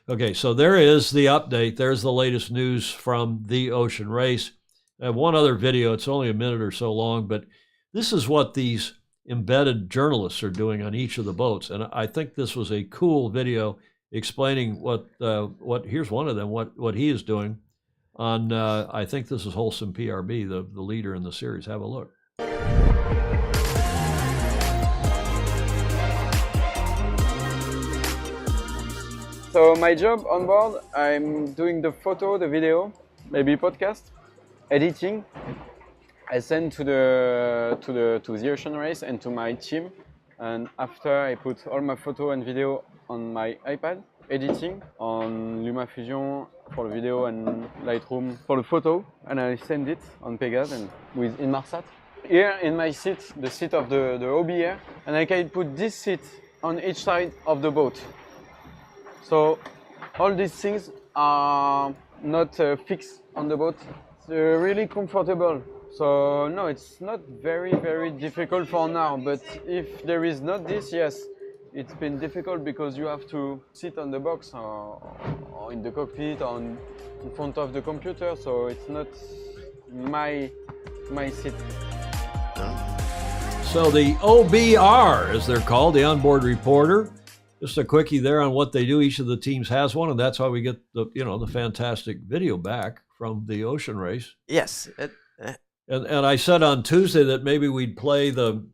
Okay, so there is the update. There's the latest news from the Ocean Race. I have one other video. It's only a minute or so long, but this is what these embedded journalists are doing on each of the boats, and I think this was a cool video explaining what here's one of them, what he is doing on, I think this is Wholesome PRB, the leader in the series. Have a look. So my job on board, I'm doing the photo, the video, maybe podcast, editing. I send to the Ocean Race and to my team, and after I put all my photo and video on my iPad, editing on LumaFusion for the video and Lightroom for the photo, and I send it on Pegas and with Inmarsat. Here in my seat, the seat of the OB here, and I can put this seat on each side of the boat. So all these things are not fixed on the boat. It's really comfortable. So no, it's not very, very difficult for now, but if there is not this, yes, it's been difficult because you have to sit on the box or in the cockpit or in front of the computer, so it's not my seat. So the OBR, as they're called, the onboard reporter, Just a quickie there on what they do. Each of the teams has one, and that's how we get the fantastic video back from the ocean race. Yes. And I said on Tuesday that maybe we'd play the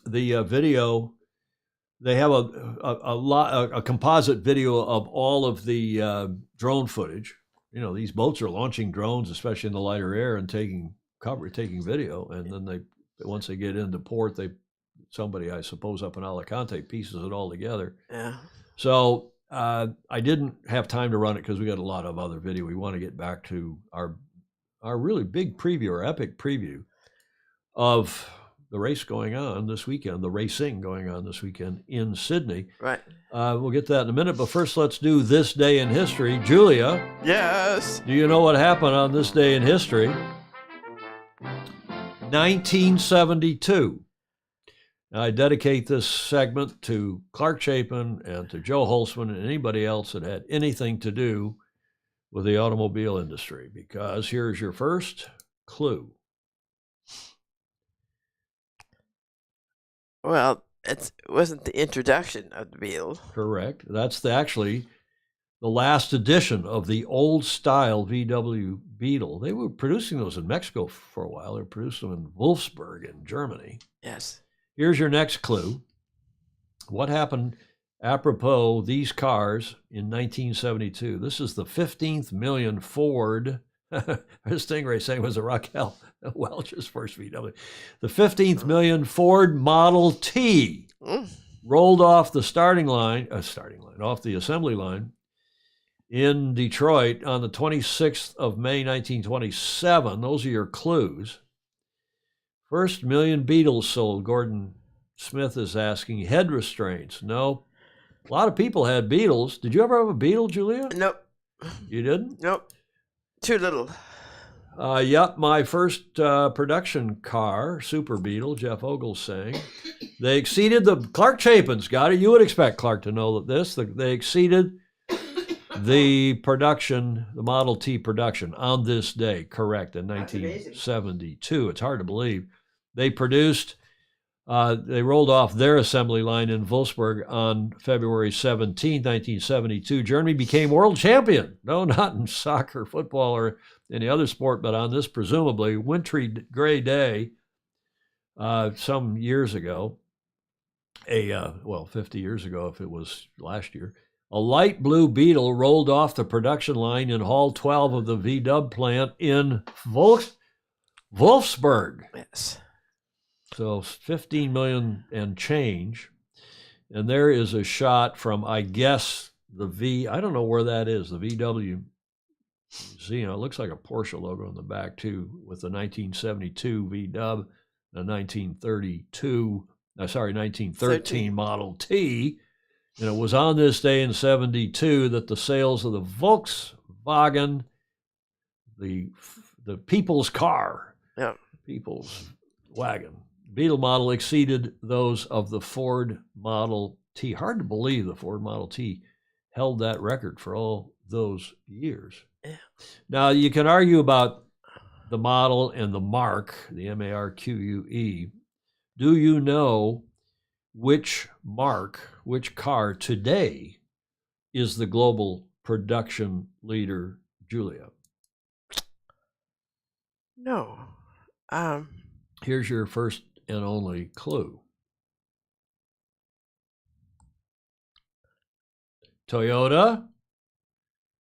video. They have a composite video of all of the drone footage. These boats are launching drones, especially in the lighter air, and taking video. And then once they get into port, somebody, I suppose, up in Alicante pieces it all together. Yeah. So I didn't have time to run it because we got a lot of other video. We want to get back to our really big preview, our epic preview of the race going on this weekend, the racing going on this weekend in Sydney. Right. We'll get to that in a minute, but first let's do this day in history. Julia. Yes. Do you know what happened on this day in history? 1972. Now, I dedicate this segment to Clark Chapin and to Joe Holtzman and anybody else that had anything to do with the automobile industry, because here's your first clue. Well, it wasn't the introduction of the Beetle. Correct. That's actually the last edition of the old style VW Beetle. They were producing those in Mexico for a while. They were producing them in Wolfsburg in Germany. Yes. Here's your next clue. What happened apropos these cars in 1972? This is the 15th million Ford. Stingray saying was a Raquel Welch's first VW. The 15th million Ford Model T rolled off the off the assembly line in Detroit on the 26th of May, 1927. Those are your clues. First million Beetles sold, Gordon Smith is asking. Head restraints. No. A lot of people had Beetles. Did you ever have a Beetle, Julia? Nope. You didn't? Nope. Too little. Yep, my first production car, Super Beetle, Jeff Ogle's saying. They exceeded Clark Chapin's got it. You would expect Clark to know this. They exceeded the production, the Model T production on this day, correct, in 1972. It's hard to believe. They rolled off their assembly line in Wolfsburg on February 17, 1972. Germany became world champion. No, not in soccer, football, or any other sport, but on this presumably wintry gray day some years ago, 50 years ago if it was last year, a light blue Beetle rolled off the production line in Hall 12 of the VW plant in Wolfsburg. Yes. So 15 million and change. And there is a shot from, I guess, I don't know where that is, the VW Museum. It looks like a Porsche logo in the back, too, with the 1972 VW, the 1913 Model T. And it was on this day in 72 that the sales of the Volkswagen, the people's car, people's wagon, Beetle model exceeded those of the Ford Model T. Hard to believe the Ford Model T held that record for all those years. Yeah. Now, you can argue about the model and the marque, the MARQUE. Do you know which car today is the global production leader, Julia? No. Here's your first and only clue. Toyota.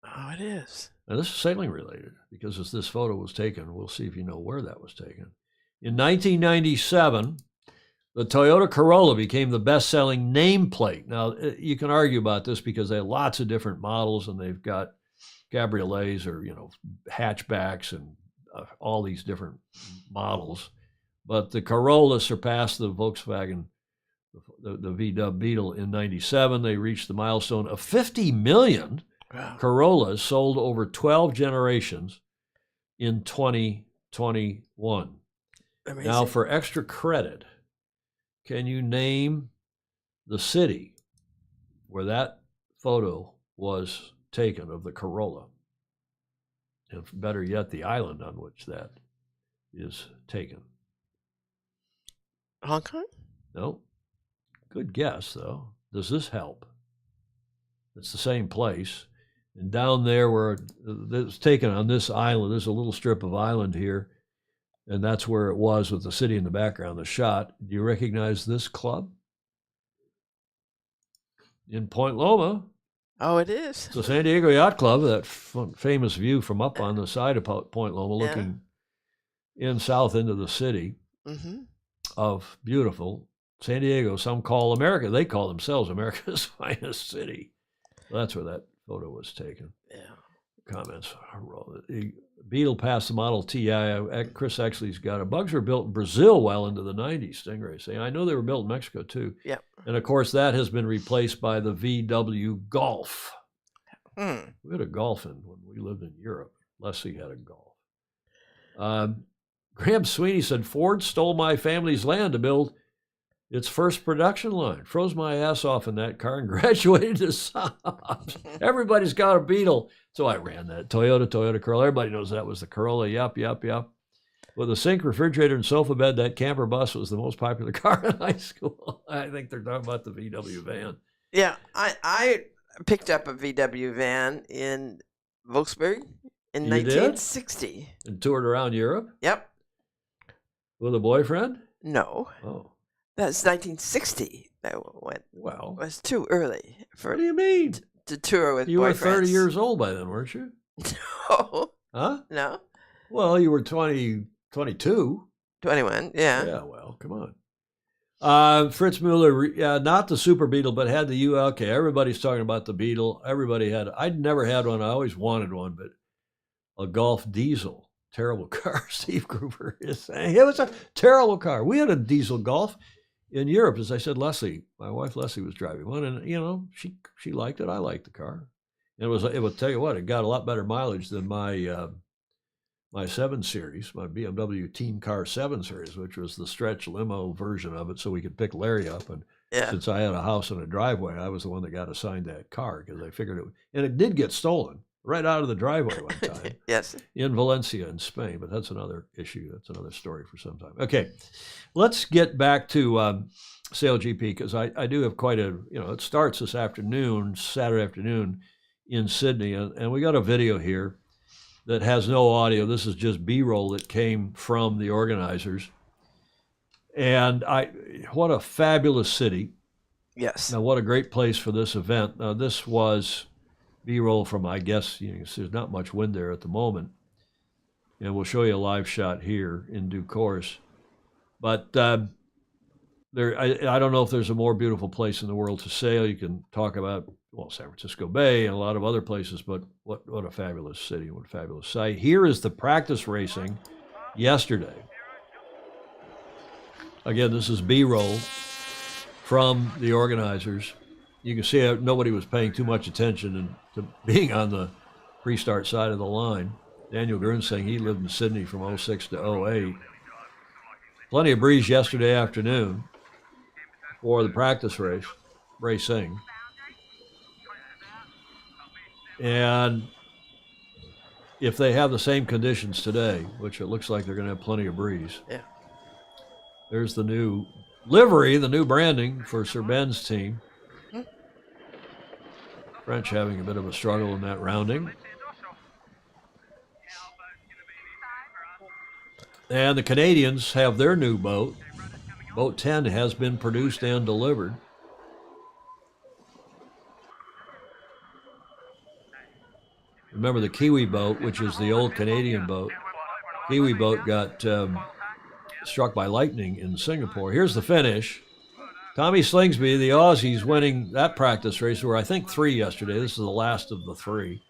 Oh, it is. Now, this is sailing related because as this photo was taken, we'll see if you know where that was taken. In 1997, the Toyota Corolla became the best-selling nameplate. Now, you can argue about this because they have lots of different models, and they've got cabriolets or, hatchbacks and all these different models. But the Corolla surpassed the Volkswagen, the VW Beetle in 97. They reached the milestone of 50 million Corollas sold over 12 generations in 2021. Amazing. Now, for extra credit, can you name the city where that photo was taken of the Corolla? And better yet, the island on which that is taken. Hong Kong? No. Good guess, though. Does this help? It's the same place. And down there where it was taken on this island, there's a little strip of island here, and that's where it was with the city in the background, the shot. Do you recognize this club? In Point Loma. Oh, it is. It's the San Diego Yacht Club, that famous view from up on the side of Point Loma, looking in south into the city of beautiful San Diego. Some call America, they call themselves America's finest city. Well, that's where that photo was taken. Yeah. Comments. The Beetle passed the Model T. Chris Exley's got it. Bugs were built in Brazil well into the 90s, Stingrays. Saying, I know they were built in Mexico too. Yep. And of course, that has been replaced by the VW Golf. We had a Golf when we lived in Europe. Leslie had a Golf. Graham Sweeney said, Ford stole my family's land to build its first production line. Froze my ass off in that car and graduated to Saabs. Everybody's got a Beetle. So I ran that Toyota Corolla. Everybody knows that was the Corolla. Yup. With a sink, refrigerator, and sofa bed, that camper bus was the most popular car in high school. I think they're talking about the VW van. Yeah, I picked up a VW van in Wilkes-Barre in 1960. And toured around Europe? Yep. With a boyfriend? No. Oh. That's 1960. That went. Well, it was too early for. What do you mean? To tour with you boyfriends. were 30 years old by then, weren't you? No. Huh? No. Well, you were 22. 21, yeah. Yeah, well, come on. Fritz Mueller, not the Super Beetle, but had the Okay, everybody's talking about the Beetle. Everybody had. I'd never had one. I always wanted one, but a Golf diesel. Terrible car, Steve Gruber is saying. It was a terrible car. We had a diesel Golf in Europe, as I said. Leslie, my wife Leslie, was driving one, and she liked it. I liked the car. And it would tell you what, it got a lot better mileage than my my 7 Series, my BMW Team Car 7 Series, which was the stretch limo version of it, so we could pick Larry up. And since I had a house and a driveway, I was the one that got assigned that car because I figured it would. And it did get stolen right out of the driveway one time. Yes. In Valencia in Spain, but that's another issue. That's another story for some time. Okay, let's get back to SailGP, because I do have quite a, it starts this afternoon, Saturday afternoon in Sydney, and we got a video here that has no audio. This is just B-roll that came from the organizers. And what a fabulous city. Yes. Now, what a great place for this event. Now, this was B-roll from, I guess, there's not much wind there at the moment. And we'll show you a live shot here in due course. But I don't know if there's a more beautiful place in the world to sail. You can talk about, San Francisco Bay and a lot of other places, but what a fabulous city, what a fabulous site. Here is the practice racing yesterday. Again, this is B-roll from the organizers. You can see nobody was paying too much attention to being on the pre-start side of the line. Daniel Grun saying he lived in Sydney from 06 to 08. Plenty of breeze yesterday afternoon for the practice racing. And if they have the same conditions today, which it looks like they're going to have plenty of breeze. Yeah. There's the new livery, the new branding for Sir Ben's team. French having a bit of a struggle in that rounding. And the Canadians have their new boat. Boat 10 has been produced and delivered. Remember the Kiwi boat, which is the old Canadian boat. Kiwi boat got struck by lightning in Singapore. Here's the finish. Tommy Slingsby, the Aussies, winning that practice race. There were, I think, 3 yesterday. This is the last of the 3,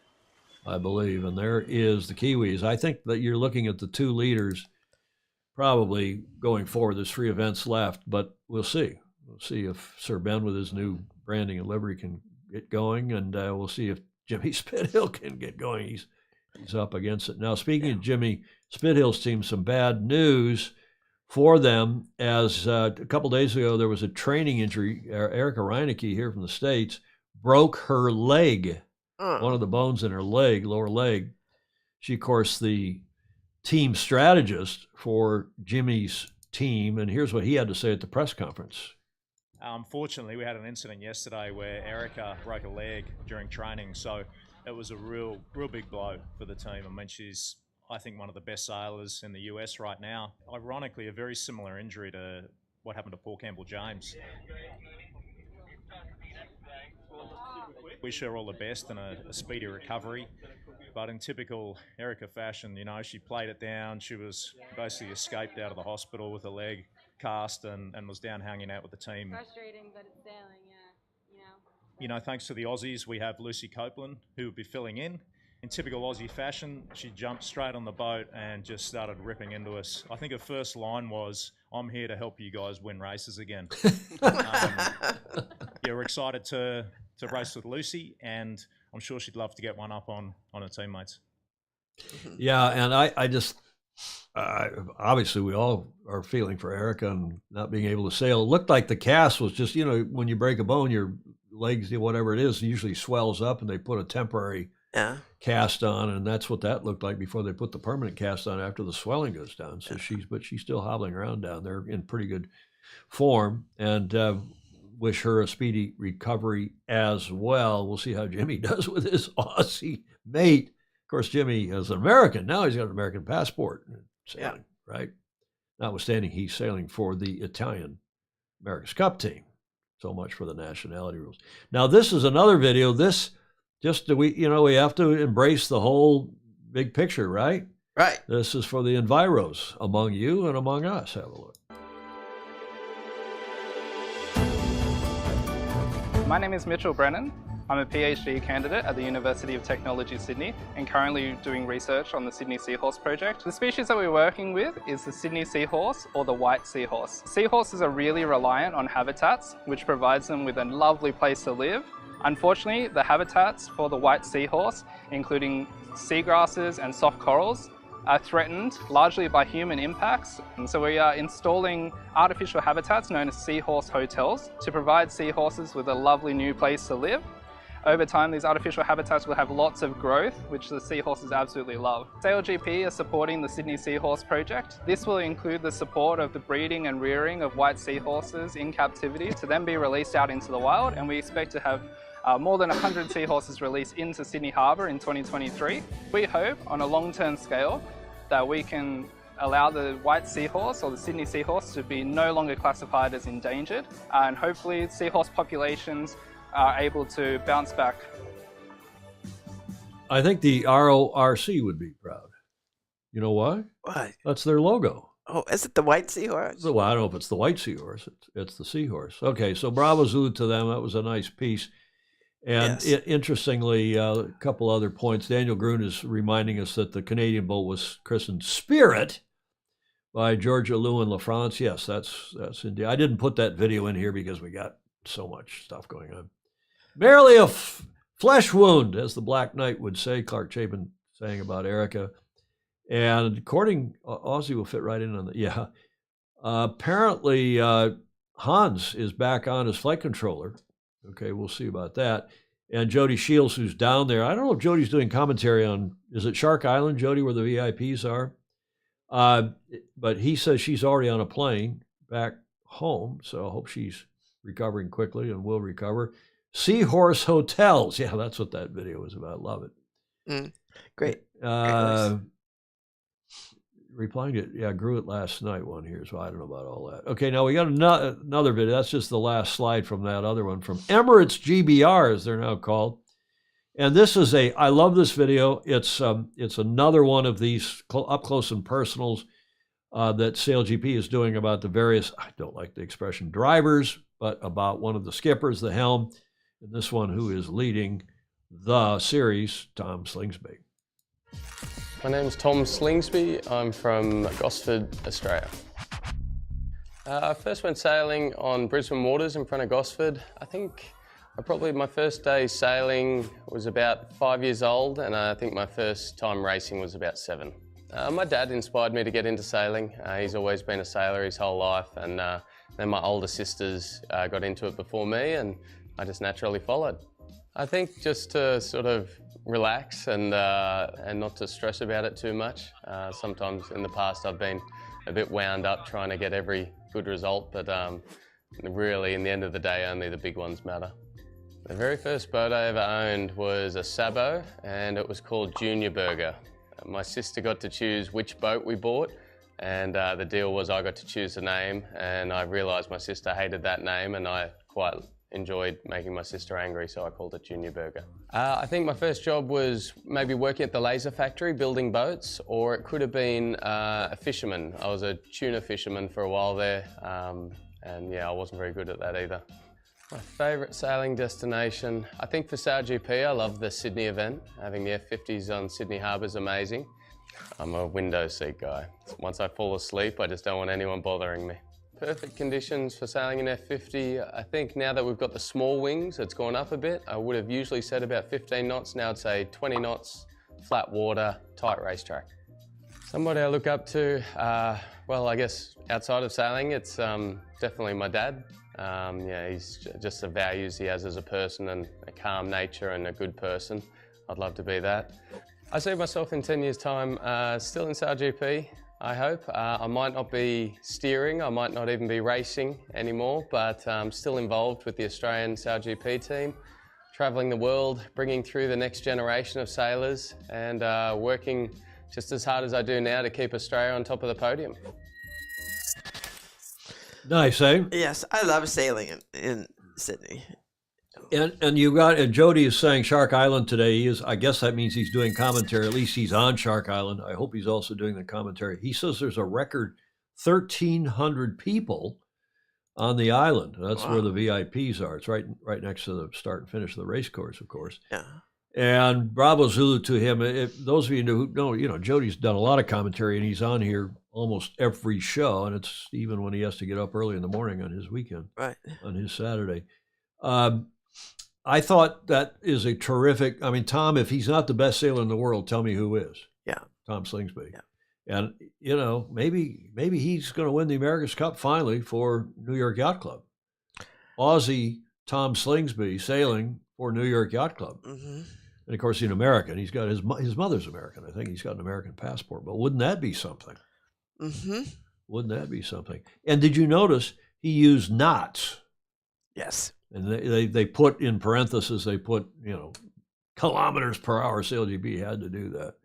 I believe. And there is the Kiwis. I think that you're looking at the 2 leaders probably going forward. There's 3 events left, but we'll see. We'll see if Sir Ben with his new branding and livery can get going, and we'll see if Jimmy Spithill can get going. He's up against it. Now, speaking of Jimmy Spithill's team, some bad news for them, as a couple days ago there was a training injury. Erica Reinecke here from the States broke her leg, one of the bones in her leg, lower leg. She, of course, the team strategist for Jimmy's team, and here's what he had to say at the press conference. Unfortunately, we had an incident yesterday where Erica broke a leg during training, so it was a real big blow for the team. I mean, she's, I think, one of the best sailors in the US right now. Ironically, a very similar injury to what happened to Paul Campbell-James. Wish her all the best and a speedy recovery. But in typical Erica fashion, you know, she played it down. She was basically escaped out of the hospital with a leg cast and was down hanging out with the team. Frustrating, but it's sailing, yeah. You know, thanks to the Aussies, we have Lucy Copeland, who will be filling in. In typical Aussie fashion, she jumped straight on the boat and just started ripping into us. I think her first line was, "I'm here to help you guys win races again." Yeah, we're excited to race with Lucy, and I'm sure she'd love to get one up on her teammates. Yeah, and I just, obviously we all are feeling for Erica and not being able to sail. It looked like the cast was just, you know, when you break a bone, your legs, whatever it is, usually swells up and they put a temporary cast on, and that's what that looked like before they put the permanent cast on after the swelling goes down. So she's still hobbling around down there in pretty good form, and wish her a speedy recovery as well. We'll see how Jimmy does with his Aussie mate. Of course, Jimmy is an American. Now he's got an American passport. Sailing, right? Notwithstanding, he's sailing for the Italian America's Cup team. So much for the nationality rules. Now, this is another video. This just, we have to embrace the whole big picture, right? Right. This is for the enviros among you and among us. Have a look. My name is Mitchell Brennan. I'm a PhD candidate at the University of Technology, Sydney, and currently doing research on the Sydney Seahorse project. The species that we're working with is the Sydney seahorse, or the white seahorse. Seahorses are really reliant on habitats, which provides them with a lovely place to live. Unfortunately, the habitats for the white seahorse, including seagrasses and soft corals, are threatened largely by human impacts. And so we are installing artificial habitats known as seahorse hotels to provide seahorses with a lovely new place to live. Over time, these artificial habitats will have lots of growth, which the seahorses absolutely love. SailGP is supporting the Sydney Seahorse project. This will include the support of the breeding and rearing of white seahorses in captivity to then be released out into the wild, and we expect to have more than 100 seahorses released into Sydney Harbour in 2023. We hope, on a long-term scale, that we can allow the white seahorse or the Sydney seahorse to be no longer classified as endangered, and hopefully seahorse populations are able to bounce back. I think the RORC would be proud. You know why? Why? That's their logo. Oh, is it the white seahorse? Well, I don't know if it's the white seahorse. It's the seahorse. Okay, so bravo Zulu to them. That was a nice piece. And interestingly, a couple other points. Daniel Grun is reminding us that the Canadian boat was christened Spirit by Georgia Lewin LaFrance. Yes, that's indeed. I didn't put that video in here because we got so much stuff going on. Merely a flesh wound, as the Black Knight would say, Clark Chapin saying about Erica. And according, Aussie will fit right in on that. Yeah. Apparently, Hans is back on as flight controller. Okay, we'll see about that. And Jody Shields, who's down there. I don't know if Jody's doing commentary on, is it Shark Island, Jody, where the VIPs are? But he says she's already on a plane back home, so I hope she's recovering quickly and will recover. Seahorse Hotels. Yeah, that's what that video was about. Love it. Great. Replying to it, yeah, grew it last night one here, so I don't know about all that. Okay, now we got another video. That's just the last slide from that other one, from Emirates GBR, as they're now called. And this is I love this video. It's another one of these up close and personals that SailGP is doing about the various, I don't like the expression drivers, but about one of the skippers, the helm, and this one who is leading the series, Tom Slingsby. My name's Tom Slingsby. I'm from Gosford, Australia. I first went sailing on Brisbane waters in front of Gosford. I think probably my first day sailing was about 5 years old, and I think my first time racing was about 7. My dad inspired me to get into sailing. He's always been a sailor his whole life, and then my older sisters got into it before me, and I just naturally followed. I think just to sort of relax and not to stress about it too much. Sometimes in the past I've been a bit wound up trying to get every good result, but Really, in the end of the day, only the big ones matter. The very first boat I ever owned was a Sabo, and it was called Junior Burger. My sister got to choose which boat we bought, and the deal was I got to choose the name, and I realised my sister hated that name, and I quite enjoyed making my sister angry, so I called it Junior Burger. I think my first job was maybe working at the laser factory building boats, or it could have been a fisherman. I was a tuna fisherman for a while there, and yeah, I wasn't very good at that either. My favourite sailing destination, I think for SailGP, I love the Sydney event. Having the F50s on Sydney Harbour is amazing. I'm a window seat guy. Once I fall asleep, I just don't want anyone bothering me. Perfect conditions for sailing an F50. I think now that we've got the small wings, it's gone up a bit. I would have usually said about 15 knots, now I'd say 20 knots, flat water, tight racetrack. Somebody I look up to, well, I guess outside of sailing, it's definitely my dad. Yeah, he's just the values he has as a person and a calm nature and a good person. I'd love to be that. I see myself in 10 years' time still in SailGP, I hope. I might not be steering, I might not even be racing anymore, but I'm still involved with the Australian SailGP team, travelling the world, bringing through the next generation of sailors and working just as hard as I do now to keep Australia on top of the podium. Nice, eh? Yes, I love sailing in Sydney. And you got, and Jody is saying Shark Island today. He is, I guess that means he's doing commentary. At least he's on Shark Island. I hope he's also doing the commentary. He says there's a record 1,300 people on the island. That's where the VIPs are. It's right next to the start and finish of the race course, of course. Yeah. And bravo Zulu to him. If those of you who know, you know, Jody's done a lot of commentary, and he's on here almost every show, and it's even when he has to get up early in the morning on his weekend, right, on his Saturday. I thought that is a terrific. I mean, Tom, if he's not the best sailor in the world, tell me who is. Yeah, Tom Slingsby. Yeah. And you know, maybe he's going to win the America's Cup finally for New York Yacht Club. Aussie Tom Slingsby sailing for New York Yacht Club. Mm-hmm. And of course, he's an American. He's got his mother's American. I think he's got an American passport. But wouldn't that be something? Mm-hmm. Wouldn't that be something? And did you notice he used knots? Yes. And they put in parentheses, they put, you know, kilometers per hour. SailGP had to do that.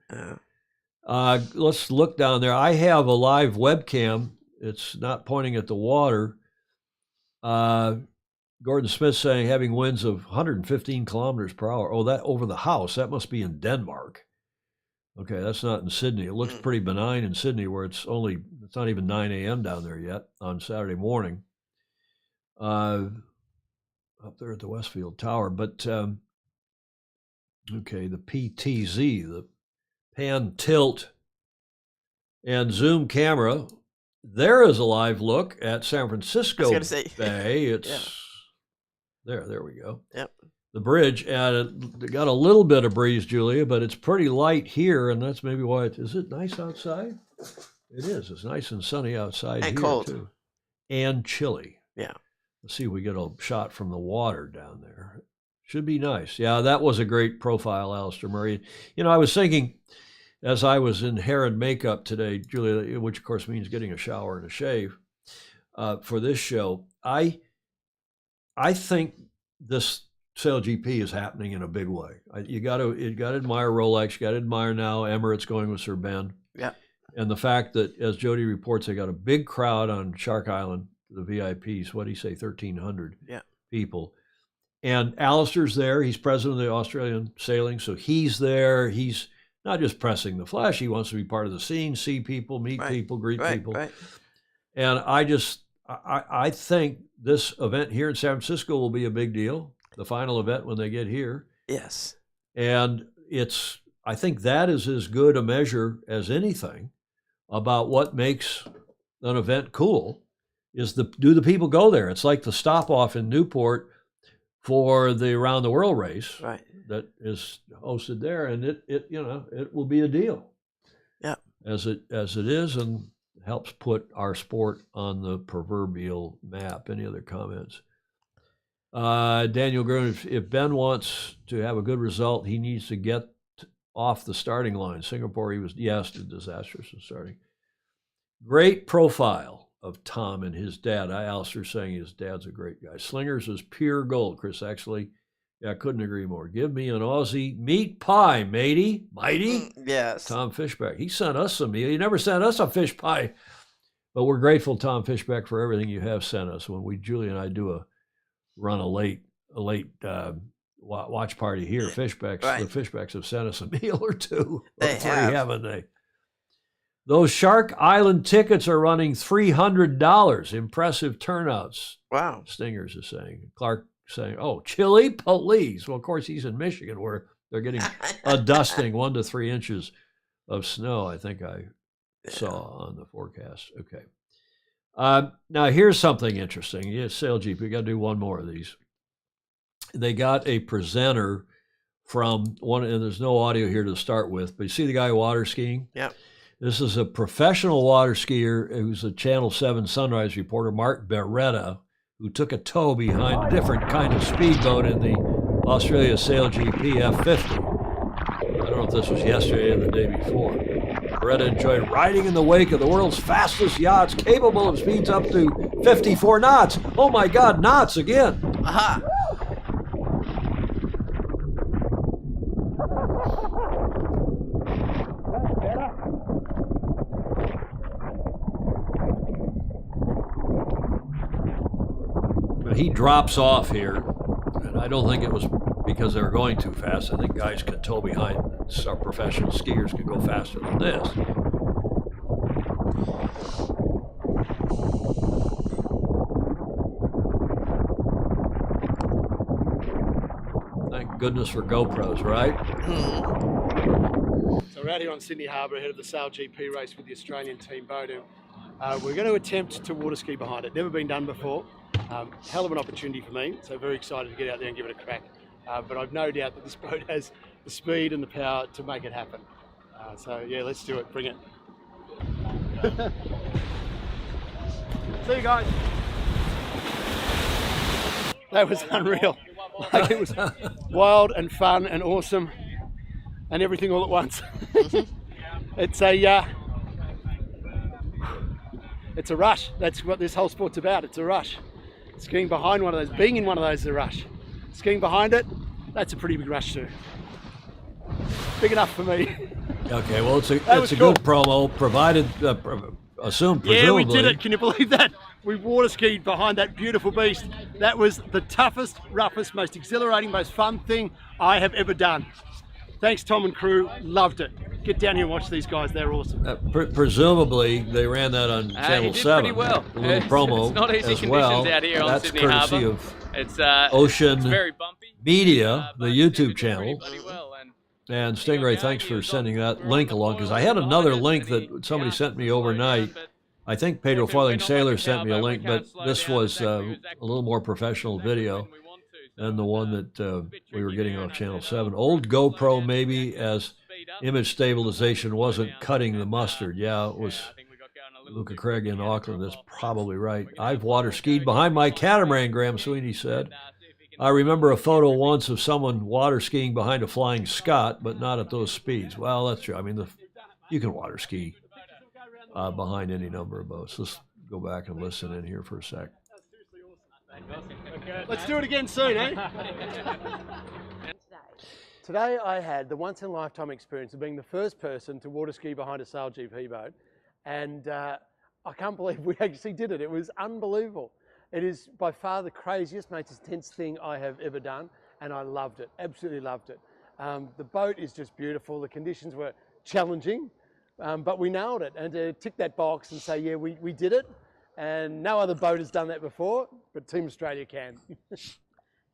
Let's look down there. I have a live webcam. It's not pointing at the water. Gordon Smith saying having winds of 115 kilometers per hour. Oh, that over the house. That must be in Denmark. Okay, that's not in Sydney. It looks pretty benign in Sydney, where it's not even 9 a.m. down there yet on Saturday morning. Up there at the Westfield Tower. But, okay, the PTZ, the pan, tilt, and zoom camera. There is a live look at San Francisco Bay. It's there we go. Yep. The bridge, and it got a little bit of breeze, Julia, but it's pretty light here, and that's maybe why is it nice outside? It is. It's nice and sunny outside and here, cold. too. And chilly. Yeah. Let's see if we get a shot from the water down there. Should be nice. Yeah, that was a great profile, Alistair Murray. You know, I was thinking, as I was in hair and makeup today, Julia, which of course means getting a shower and a shave for this show, I think this SailGP is happening in a big way. You got to admire Rolex. You got to admire now Emirates going with Sir Ben. Yeah. And the fact that, as Jody reports, they got a big crowd on Shark Island, the VIPs. What do you say, 1,300 people. And Alistair's there. He's president of the Australian Sailing, so he's there. He's not just pressing the flesh. He wants to be part of the scene, see people, meet people, greet people. Right. And I think this event here in San Francisco will be a big deal. The final event when they get here. Yes. And I think that is as good a measure as anything about what makes an event cool is do the people go there? It's like the stop off in Newport for the Around the World race that is hosted there, and it will be a deal. Yeah. As it is, and helps put our sport on the proverbial map. Any other comments? Daniel Gruen, if Ben wants to have a good result, he needs to get off the starting line. Singapore, he was disastrous in starting. Great profile of Tom and his dad. Alistair's saying his dad's a great guy. Slingers is pure gold, Chris Exley. Yeah, I couldn't agree more. Give me an Aussie meat pie, matey. Mighty? Yes. Tom Fishback. He sent us some meat. He never sent us a fish pie. But we're grateful, Tom Fishback, for everything you have sent us. When Julie and I do a late watch party here, the Fishbacks have sent us a meal or two. They have. Haven't they? Those Shark Island tickets are running $300. Impressive turnouts. Wow. Stingers is saying. Clark saying, oh, chili police. Well, of course, he's in Michigan where they're getting a dusting, 1 to 3 inches of snow, I think I saw on the forecast. Okay. Now, here's something interesting. Yes, SailGP, we got to do one more of these. They got a presenter from one, and there's no audio here to start with, but you see the guy water skiing? Yeah. This is a professional water skier who's a Channel 7 Sunrise reporter, Mark Beretta, who took a tow behind a different kind of speedboat in the Australia SailGP F50. I don't know if this was yesterday or the day before. Beretta enjoyed riding in the wake of the world's fastest yachts, capable of speeds up to 54 knots. Oh my God, knots again. Aha. He drops off here, and I don't think it was because they were going too fast. I think guys can tow behind. Some professional skiers can go faster than this. Thank goodness for GoPros, right? So we're out here on Sydney Harbour ahead of the SailGP race with the Australian team boat. We're going to attempt to water ski behind it. Never been done before. Hell of an opportunity for me, so very excited to get out there and give it a crack. But I've no doubt that this boat has the speed and the power to make it happen. So yeah, let's do it. Bring it. See you guys. That was unreal. Like, it was wild and fun and awesome and everything all at once. It's a rush. That's what this whole sport's about. It's a rush. Skiing behind one of those, being in one of those is a rush. Skiing behind it, that's a pretty big rush too. Big enough for me. Okay, well, it's a good promo, provided, presumably. Yeah, we did it. Can you believe that? We water skied behind that beautiful beast. That was the toughest, roughest, most exhilarating, most fun thing I have ever done. Thanks, Tom and crew. Loved it. Get down here and watch these guys. They're awesome. Presumably, they ran that on Channel 7. Pretty well. A little promo it's not easy as conditions well. out here on That's Sydney courtesy Harbour. of It's Ocean it's very bumpy, Media, the YouTube channel. well, And Stingray, thanks for sending that link along, because I had another link that somebody sent me overnight. I think Pedro Foiling Sailor sent me a link, but this was a little more professional video than the one that we were getting off Channel 7. Old GoPro, maybe, as image stabilization wasn't cutting the mustard. Yeah, it was Luca Craig in Auckland. That's probably right. I've water skied behind my catamaran, Graham Sweeney said. I remember a photo once of someone water skiing behind a Flying Scot, but not at those speeds. Well, that's true. I mean, you can water ski behind any number of boats. Let's go back and listen in here for a sec. Let's do it again soon, eh? Today I had the once-in-a-lifetime experience of being the first person to water ski behind a SailGP boat, and I can't believe we actually did it. It was unbelievable. It is by far the craziest, most intense thing I have ever done, and I loved it, absolutely loved it. The boat is just beautiful. The conditions were challenging, but we nailed it. And to tick that box and say, yeah, we did it, and no other boat has done that before, but Team Australia can.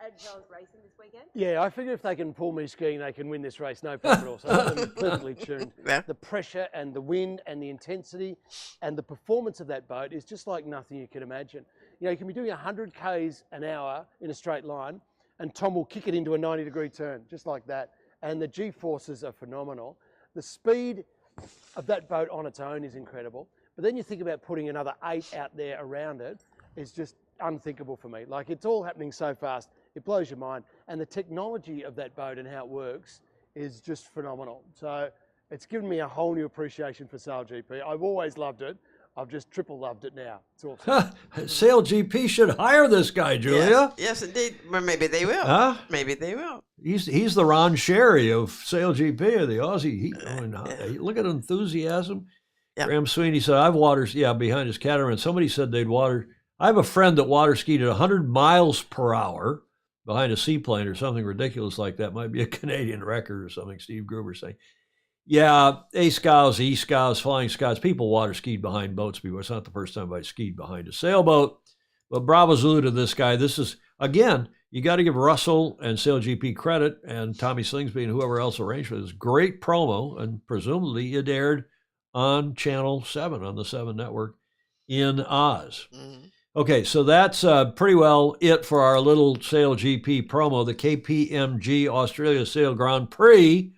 As well as racing this weekend? Yeah, I figure if they can pull me skiing, they can win this race, no problem at all. So I'm perfectly tuned. Yeah. The pressure and the wind and the intensity and the performance of that boat is just like nothing you can imagine. You know, you can be doing 100 Ks an hour in a straight line, and Tom will kick it into a 90-degree turn, just like that. And the G-forces are phenomenal. The speed of that boat on its own is incredible. But then you think about putting another 8 out there around it, is just unthinkable for me. Like, it's all happening so fast. It blows your mind. And the technology of that boat and how it works is just phenomenal. So it's given me a whole new appreciation for SailGP. I've always loved it. I've just triple loved it now. It's awesome. SailGP should hire this guy, Julia. Yes, indeed. Well, maybe they will. Huh? Maybe they will. He's the Ron Sherry of SailGP, of the Aussie. Look at enthusiasm. Yeah. Graham Sweeney said, I've behind his catamaran. Somebody said they'd water. I have a friend that water skied at 100 miles per hour behind a seaplane or something ridiculous like that. Might be a Canadian record or something, Steve Gruber saying. Yeah, A-Scows, E-Scows, Flying Scots, people water skied behind boats before. It's not the first time I skied behind a sailboat. But bravo Zulu to this guy. This is, again, you got to give Russell and SailGP credit, and Tommy Slingsby and whoever else arranged for this. Great promo, and presumably it aired on Channel 7, on the 7 network in Oz. Mm-hmm. Okay, so that's pretty well it for our little SailGP promo. The KPMG Australia Sail Grand Prix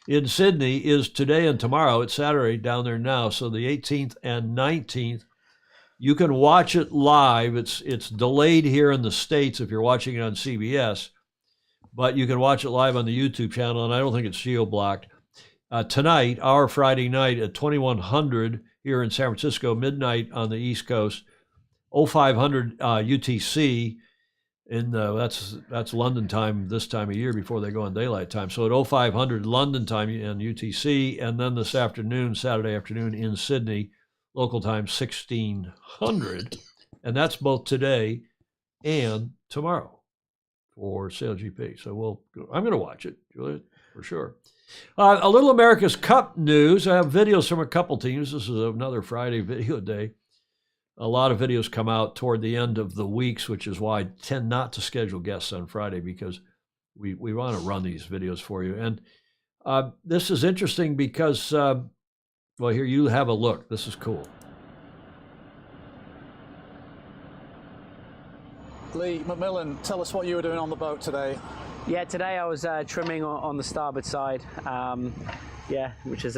in Sydney is today and tomorrow. It's Saturday down there now, so the 18th and 19th. You can watch it live. It's delayed here in the States if you're watching it on CBS, but you can watch it live on the YouTube channel, and I don't think it's geo-blocked. Tonight, our Friday night at 2100 here in San Francisco, midnight on the East Coast, 0500 UTC. That's London time this time of year before they go on daylight time. So at 0500 London time and UTC, and then this afternoon, Saturday afternoon in Sydney, local time 1600, and that's both today and tomorrow for SailGP. So I'm going to watch it, Julia, for sure. A little America's Cup news. I have videos from a couple teams. This is another Friday video day. A lot of videos come out toward the end of the weeks, which is why I tend not to schedule guests on Friday, because we want to run these videos for you. And this is interesting because, well, here, you have a look. This is cool. Lee McMillan, tell us what you were doing on the boat today. Yeah, today I was trimming on the starboard side. Yeah, which is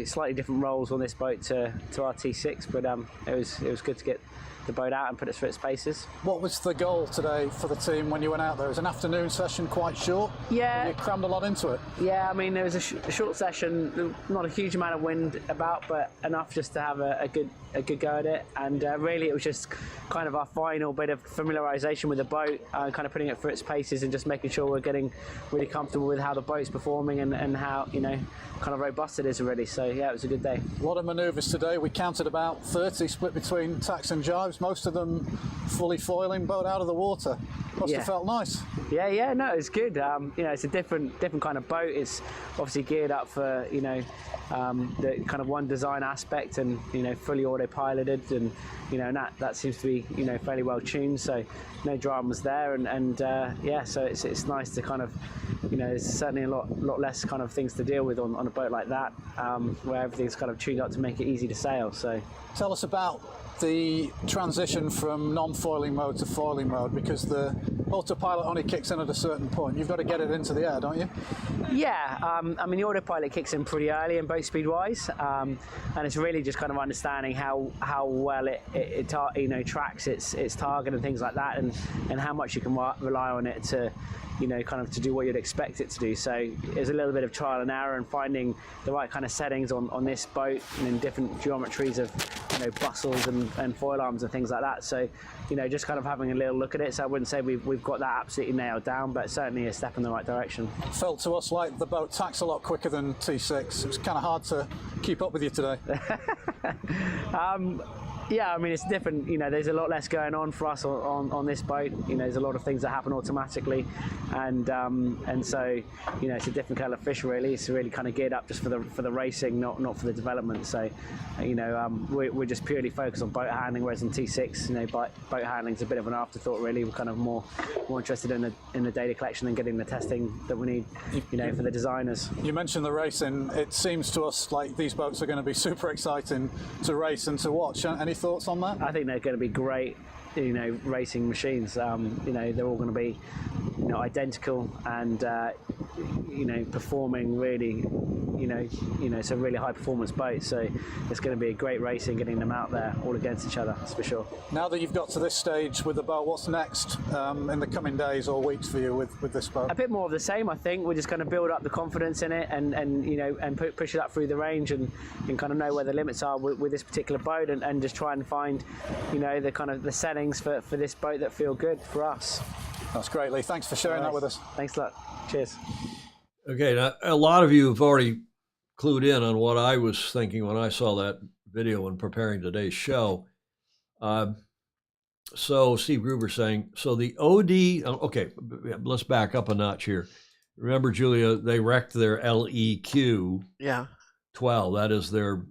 slightly different roles on this boat to our T6, but it was good to get the boat out and put it through its paces. What was the goal today for the team when you went out there? It was an afternoon session, quite short. Yeah. You crammed a lot into it. Yeah, I mean, there was a short session, not a huge amount of wind about, but enough just to have a good go at it. And really, it was just kind of our final bit of familiarisation with the boat, kind of putting it through its paces and just making sure we're getting really comfortable with how the boat's performing and how, kind of robust it is already. So yeah, it was a good day. A lot of manoeuvres today. We counted about 30 split between tacks and jibes, most of them fully foiling, boat out of the water. Must have felt nice. Yeah, no, it's good. It's a different kind of boat. It's obviously geared up for, the kind of one design aspect and, fully autopiloted, and, that seems to be, fairly well tuned. So no dramas there. And so it's nice to kind of, there's certainly a lot less kind of things to deal with on a boat like that, where everything's kind of tuned up to make it easy to sail. So tell us about the transition from non-foiling mode to foiling mode, because the autopilot only kicks in at a certain point. You've got to get it into the air, don't you? Yeah, I mean, the autopilot kicks in pretty early in boat speed wise, and it's really just kind of understanding how well it tracks its target and things like that, and how much you can rely on it to kind of to do what you'd expect it to do. So there's a little bit of trial and error and finding the right kind of settings on this boat and in different geometries of bustles and foil arms and things like that. So just kind of having a little look at it. So I wouldn't say we've got that absolutely nailed down, but certainly a step in the right direction. It felt to us like the boat tacks a lot quicker than T6. It was kind of hard to keep up with you today. Yeah, I mean, it's different. There's a lot less going on for us on this boat. There's a lot of things that happen automatically, and so it's a different kettle of fish really. It's really kind of geared up just for the racing, not for the development. So we're just purely focused on boat handling, whereas in T6, boat handling's a bit of an afterthought really. We're kind of more interested in the data collection and getting the testing that we need, for the designers. You mentioned the racing. It seems to us like these boats are going to be super exciting to race and to watch. Any thoughts on that? I think they're going to be great, racing machines. They're all going to be, identical, and performing really, it's a really high performance boat. So it's going to be a great racing, getting them out there all against each other, that's for sure. Now that you've got to this stage with the boat, what's next in the coming days or weeks for you with this boat? A bit more of the same, I think. We're just going to build up the confidence in it and push it up through the range and kind of know where the limits are with this particular boat and just try and find, the kind of the settings for this boat that feel good for us. That's great, Lee. Thanks for sharing that with us. Thanks a lot. Cheers. Okay, now a lot of you have already clued in on what I was thinking when I saw that video when preparing today's show. So Steve Gruber saying, so the OD, okay, let's back up a notch here. Remember, Julia, they wrecked their LEQ 12. That is their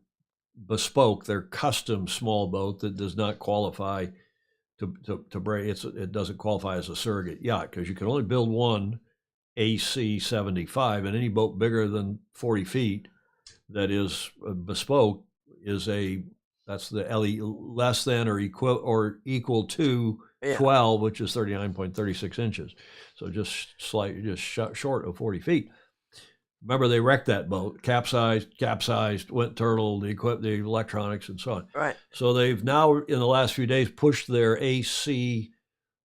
bespoke, their custom small boat that does not qualify to break. It doesn't qualify as a surrogate yacht because you can only build one AC 75, and any boat bigger than 40 feet that is bespoke is that's the LE less than or equal to 12, which is 39.36 inches. So just short of 40 feet. Remember, they wrecked that boat, capsized, went turtle, the electronics, and so on. Right. So they've now, in the last few days, pushed their AC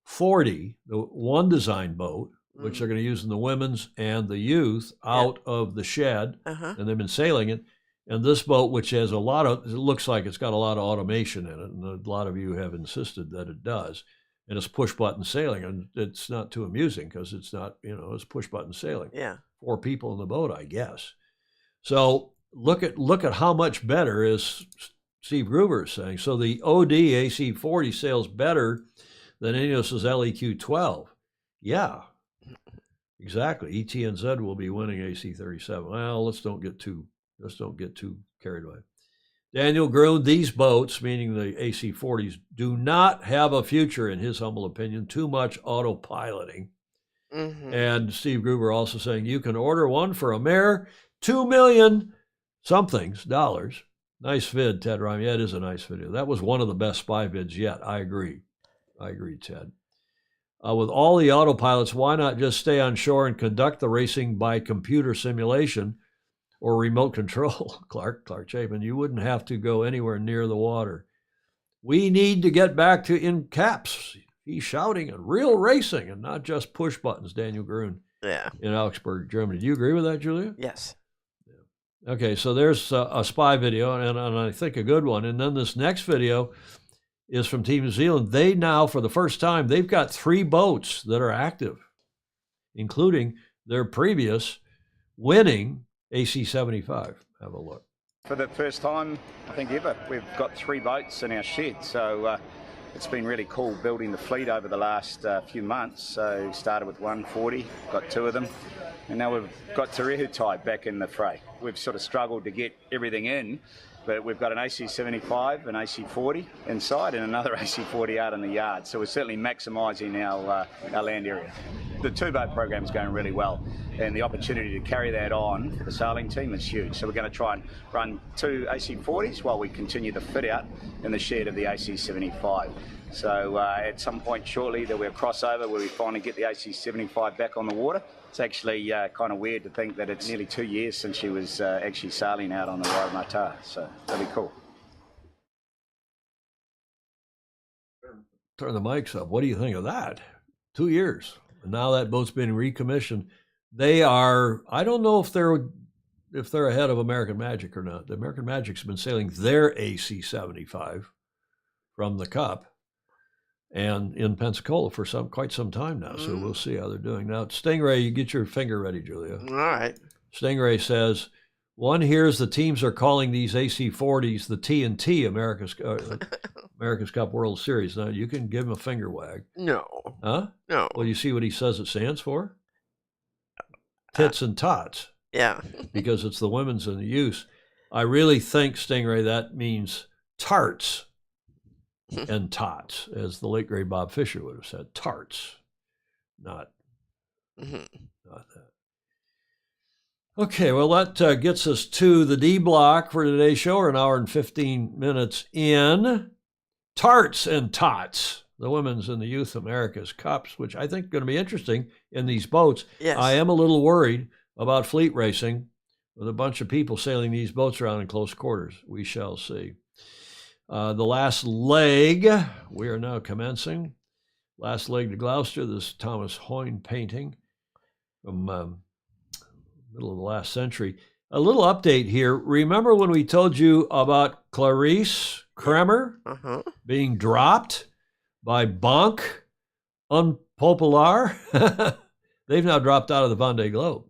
40, the one design boat, which they're going to use in the women's and the youth, out of the shed, and they've been sailing it. And this boat, which has it looks like it's got a lot of automation in it, and a lot of you have insisted that it does, and it's push-button sailing, and it's not too amusing because it's not, it's push-button sailing. Yeah. 4 people in the boat, I guess. So look at how much better, as Steve Gruber is saying. So the OD AC 40 sails better than Ineos's LEQ 12. Yeah. Exactly. ETNZ will be winning AC 37. Well, let's don't get too carried away. Daniel Groon, these boats, meaning the AC 40s, do not have a future, in his humble opinion. Too much autopiloting. And Steve Gruber also saying you can order one for a mere $2 million somethings dollars. Nice vid, Ted Ryan. Yeah, it is a nice video. That was one of the best spy vids yet. I agree, Ted. With all the autopilots, why not just stay on shore and conduct the racing by computer simulation or remote control? Clark Chapin, you wouldn't have to go anywhere near the water. We need to get back to in caps. He's shouting and real racing and not just push buttons, Daniel Grun in Augsburg, Germany. Do you agree with that, Julia? Yes. Yeah. Okay, so there's a spy video, and I think a good one. And then this next video is from Team New Zealand. They now, for the first time, they've got 3 boats that are active, including their previous winning AC 75. Have a look. For the first time, I think ever, we've got 3 boats in our shed. So it's been really cool building the fleet over the last few months. So started with 140, got 2 of them, and now we've got Te Rehutai back in the fray. We've sort of struggled to get everything in, but we've got an AC 75, an AC 40 inside, and another AC 40 out in the yard. So we're certainly maximising our land area. The 2-boat program is going really well, and the opportunity to carry that on for the sailing team is huge. So we're going to try and run 2 AC 40s while we continue the fit out in the shed of the AC 75. So at some point shortly there'll be a crossover where we finally get the AC 75 back on the water. It's actually kind of weird to think that it's nearly 2 years since she was actually sailing out on the Wairarapa, so that'll be cool. Turn the mics up. What do you think of that? 2 years. And now that boat's been recommissioned. They are, I don't know if they're ahead of American Magic or not. The American Magic's been sailing their AC 75 from the Cup and in Pensacola for quite some time now. So we'll see how they're doing. Now, Stingray, you get your finger ready, Julia. All right. Stingray says, one hears the teams are calling these AC 40s the TNT America's Cup World Series. Now, you can give him a finger wag. No. Huh? No. Well, you see what he says it stands for? Tits and tots. Yeah. Because it's the women's and the youth. I really think, Stingray, that means tarts and tots, as the late great Bob Fisher would have said. Tarts, not that. Okay, well, that gets us to the D block for today's show. We're an hour and 15 minutes in. Tarts and tots. the Women's and the Youth America's Cups, which I think are going to be interesting in these boats. Yes. I am a little worried about fleet racing with a bunch of people sailing these boats around in close quarters. We shall see. The last leg, we are now commencing. Last leg to Gloucester, this Thomas Hoyne painting from middle of the last century. A little update here. Remember when we told you about Clarice Kremer being dropped by Banque Unpopular? They've now dropped out of the Vendée Globe.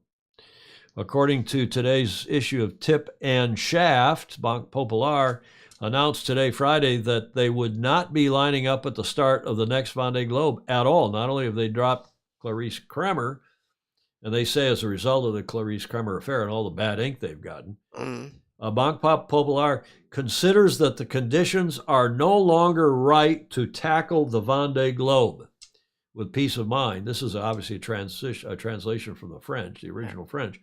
According to today's issue of Tip and Shaft, Banque Populaire announced today, Friday, that they would not be lining up at the start of the next Vendée Globe at all. Not only have they dropped Clarice Kremer, and they say as a result of the Clarice Kremer affair and all the bad ink they've gotten, Banque Populaire considers that the conditions are no longer right to tackle the Vendée Globe with peace of mind. This is obviously a translation from the French, the original French,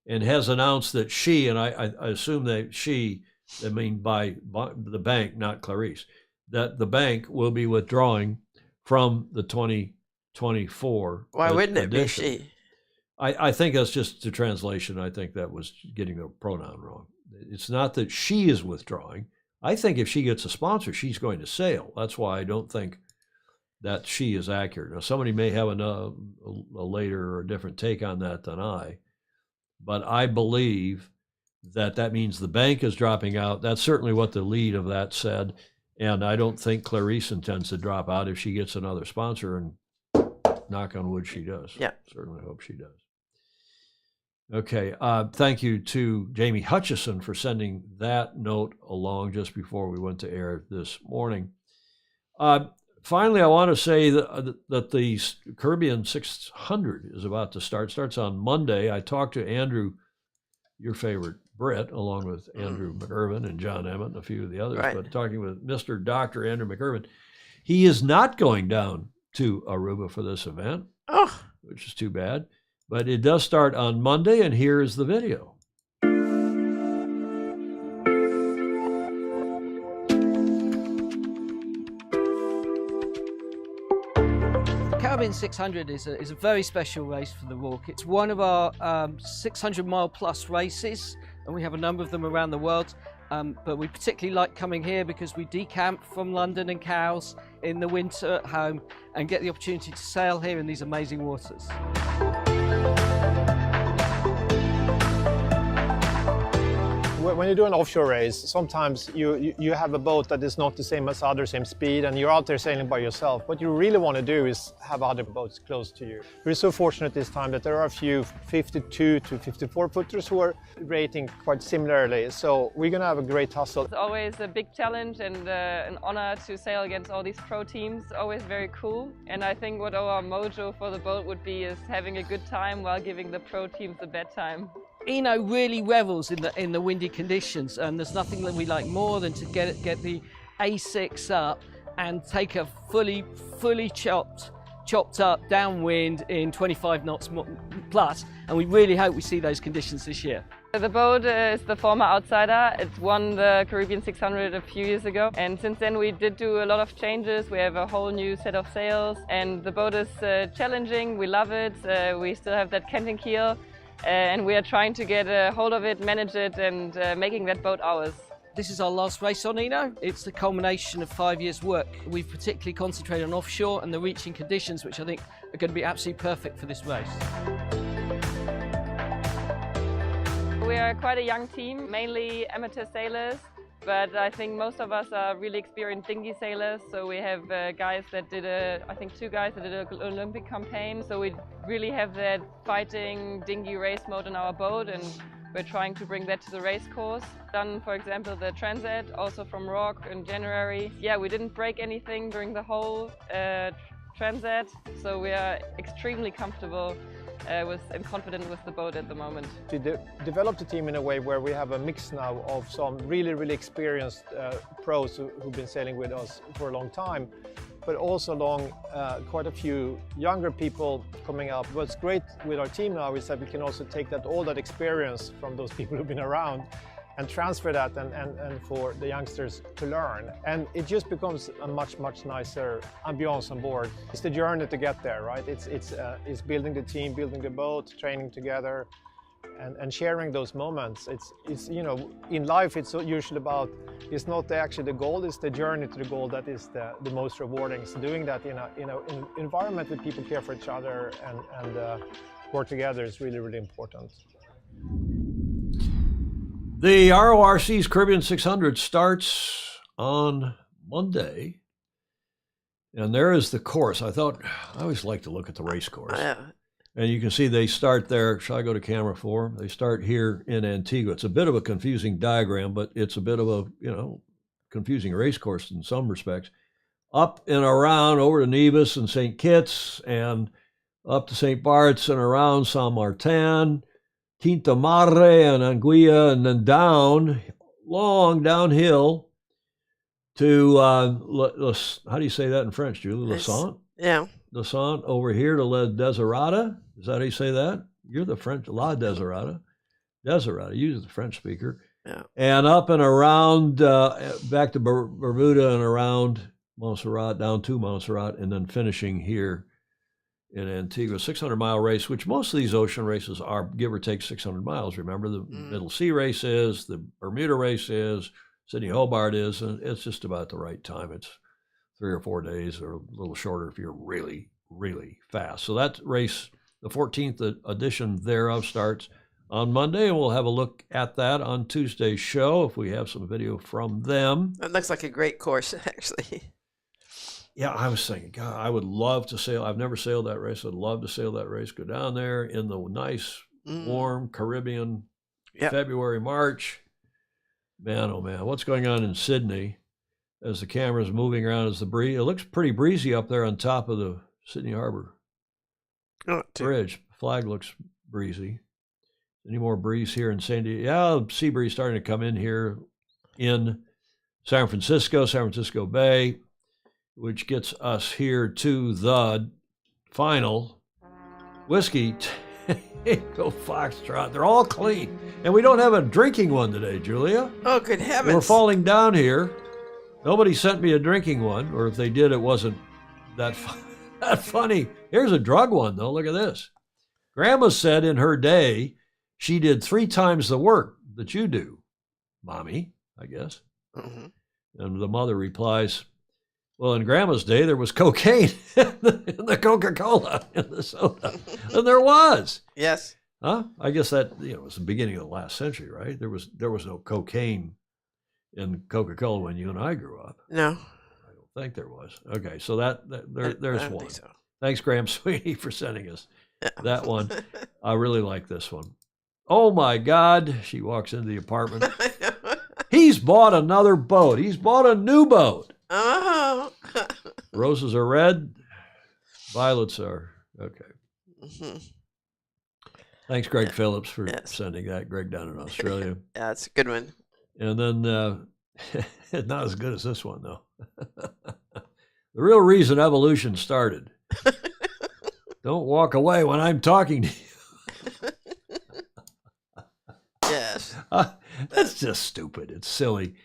and has announced that she, and I assume that she, I mean by the bank, not Clarice, that the bank will be withdrawing from the 2024 Why wouldn't it be edition. she? I think that's just the translation. I think that was getting the pronoun wrong. It's not that she is withdrawing. I think if she gets a sponsor, she's going to sail. That's why I don't think that she is accurate. Now, somebody may have a later or different take on that than I, but I believe that that means the bank is dropping out. That's certainly what the lead of that said, and I don't think Clarice intends to drop out if she gets another sponsor, and knock on wood, she does. Yeah. Certainly hope she does. Okay, thank you to Jamie Hutchison for sending that note along just before we went to air this morning. Finally, I want to say that the Caribbean 600 is about to start. Starts on Monday. I talked to Andrew, your favorite Brit, along with Andrew McIrvin and John Emmett and a few of the others, but talking with Mr. Dr. Andrew McIrvin. He is not going down to Aruba for this event, which is too bad. But it does start on Monday, and here is the video. The Caribbean 600 is a very special race for the Rourke. It's one of our 600-mile plus races, and we have a number of them around the world. But we particularly like coming here because we decamp from London and Cowes in the winter at home and get the opportunity to sail here in these amazing waters. When you do an offshore race, sometimes you have a boat that is not the same as others, same speed, and you're out there sailing by yourself. What you really want to do is have other boats close to you. We're so fortunate this time that there are a few 52 to 54 footers who are rating quite similarly, so we're going to have a great tussle. It's always a big challenge and an honor to sail against all these pro teams, always very cool. And I think what our mojo for the boat would be is having a good time while giving the pro teams a bad time. Eno really revels in the windy conditions, and there's nothing that we like more than to get the A6 up and take a fully chopped up downwind in 25 knots plus, and we really hope we see those conditions this year. The boat is the former outsider. It won the Caribbean 600 a few years ago, and since then we did do a lot of changes. We have a whole new set of sails, and the boat is challenging. We love it. We still have that canting keel. And we are trying to get a hold of it, manage it, and making that boat ours. This is our last race on Eno. It's the culmination of 5 years' work. We've particularly concentrated on offshore and the reaching conditions, which I think are going to be absolutely perfect for this race. We are quite a young team, mainly amateur sailors. But I think most of us are really experienced dinghy sailors. So we have guys that did I think 2 guys that did an Olympic campaign. So we really have that fighting dinghy race mode on our boat, and we're trying to bring that to the race course. Done, for example, the Transat, also from Rock in January. Yeah, we didn't break anything during the whole Transat, so we are extremely comfortable and confident with the boat at the moment. We developed the team in a way where we have a mix now of some really experienced pros who've been sailing with us for a long time, but also quite a few younger people coming up. What's great with our team now is that we can also take all that experience from those people who've been around and transfer that and for the youngsters to learn. And it just becomes a much nicer ambiance on board. It's the journey to get there, right? It's building the team, building the boat, training together, and sharing those moments. It's you know, in life it's usually about, it's not actually the goal, it's the journey to the goal that is the most rewarding. So doing that in an environment where people care for each other and work together is really important. The RORC's Caribbean 600 starts on Monday, and there is the course. I always like to look at the race course. And you can see they start there. Shall I go to camera 4? They start here in Antigua. It's a bit of a confusing diagram, but it's a bit of a, you know, confusing race course in some respects. Up and around over to Nevis and St. Kitts, and up to St. Bart's and around San Martin, Tinta Madre and Anguilla, and then down, long downhill to, how do you say that in French, Julie? Lassant? Yeah. Lassant, over here to La Desirada. Is that how you say that? You're the French, La Desirada. Desirada, you're the French speaker. Yeah. And up and around, back to Bermuda and around Montserrat, down to Montserrat, and then finishing here in Antigua. 600-mile race, which most of these ocean races are, give or take 600 miles. Remember, the Middle Sea race is, the Bermuda race is, Sydney Hobart is, and it's just about the right time. It's 3 or 4 days, or a little shorter if you're really fast. So that race, the 14th edition thereof, starts on Monday, and we'll have a look at that on Tuesday's show if we have some video from them. That looks like a great course, actually. Yeah, I was thinking, God, I would love to sail. I've never sailed that race. I'd love to sail that race, go down there in the nice, warm Caribbean, February, March. Man, oh man, what's going on in Sydney as the camera's moving around as the breeze? It looks pretty breezy up there on top of the Sydney Harbor Bridge. Flag looks breezy. Any more breeze here in San Diego? Yeah, sea breeze starting to come in here in San Francisco Bay, which gets us here to the final Whiskey Tango Foxtrot. They're all clean. And we don't have a drinking one today, Julia. Oh, good heavens. We're falling down here. Nobody sent me a drinking one, or if they did, it wasn't that funny. Here's a drug one, though. Look at this. Grandma said in her day, she did 3 times the work that you do, Mommy, I guess. Mm-hmm. And the mother replies, well, in Grandma's day, there was cocaine in the Coca-Cola, in the soda. And there was. Yes. Huh? I guess that, you know, was the beginning of the last century, right? There was no cocaine in Coca-Cola when you and I grew up. No. I don't think there was. Okay, so there's one. So. Thanks, Graham Sweeney, for sending us that one. I really like this one. Oh, my God. She walks into the apartment. He's bought another boat. He's bought a new boat. Oh. Roses are red. Violets are, okay. Mm-hmm. Thanks, Greg Phillips, for sending that. Greg down in Australia. Yeah, it's a good one. And then, not as good as this one, though. The real reason evolution started. Don't walk away when I'm talking to you. Yes. That's just stupid. It's silly.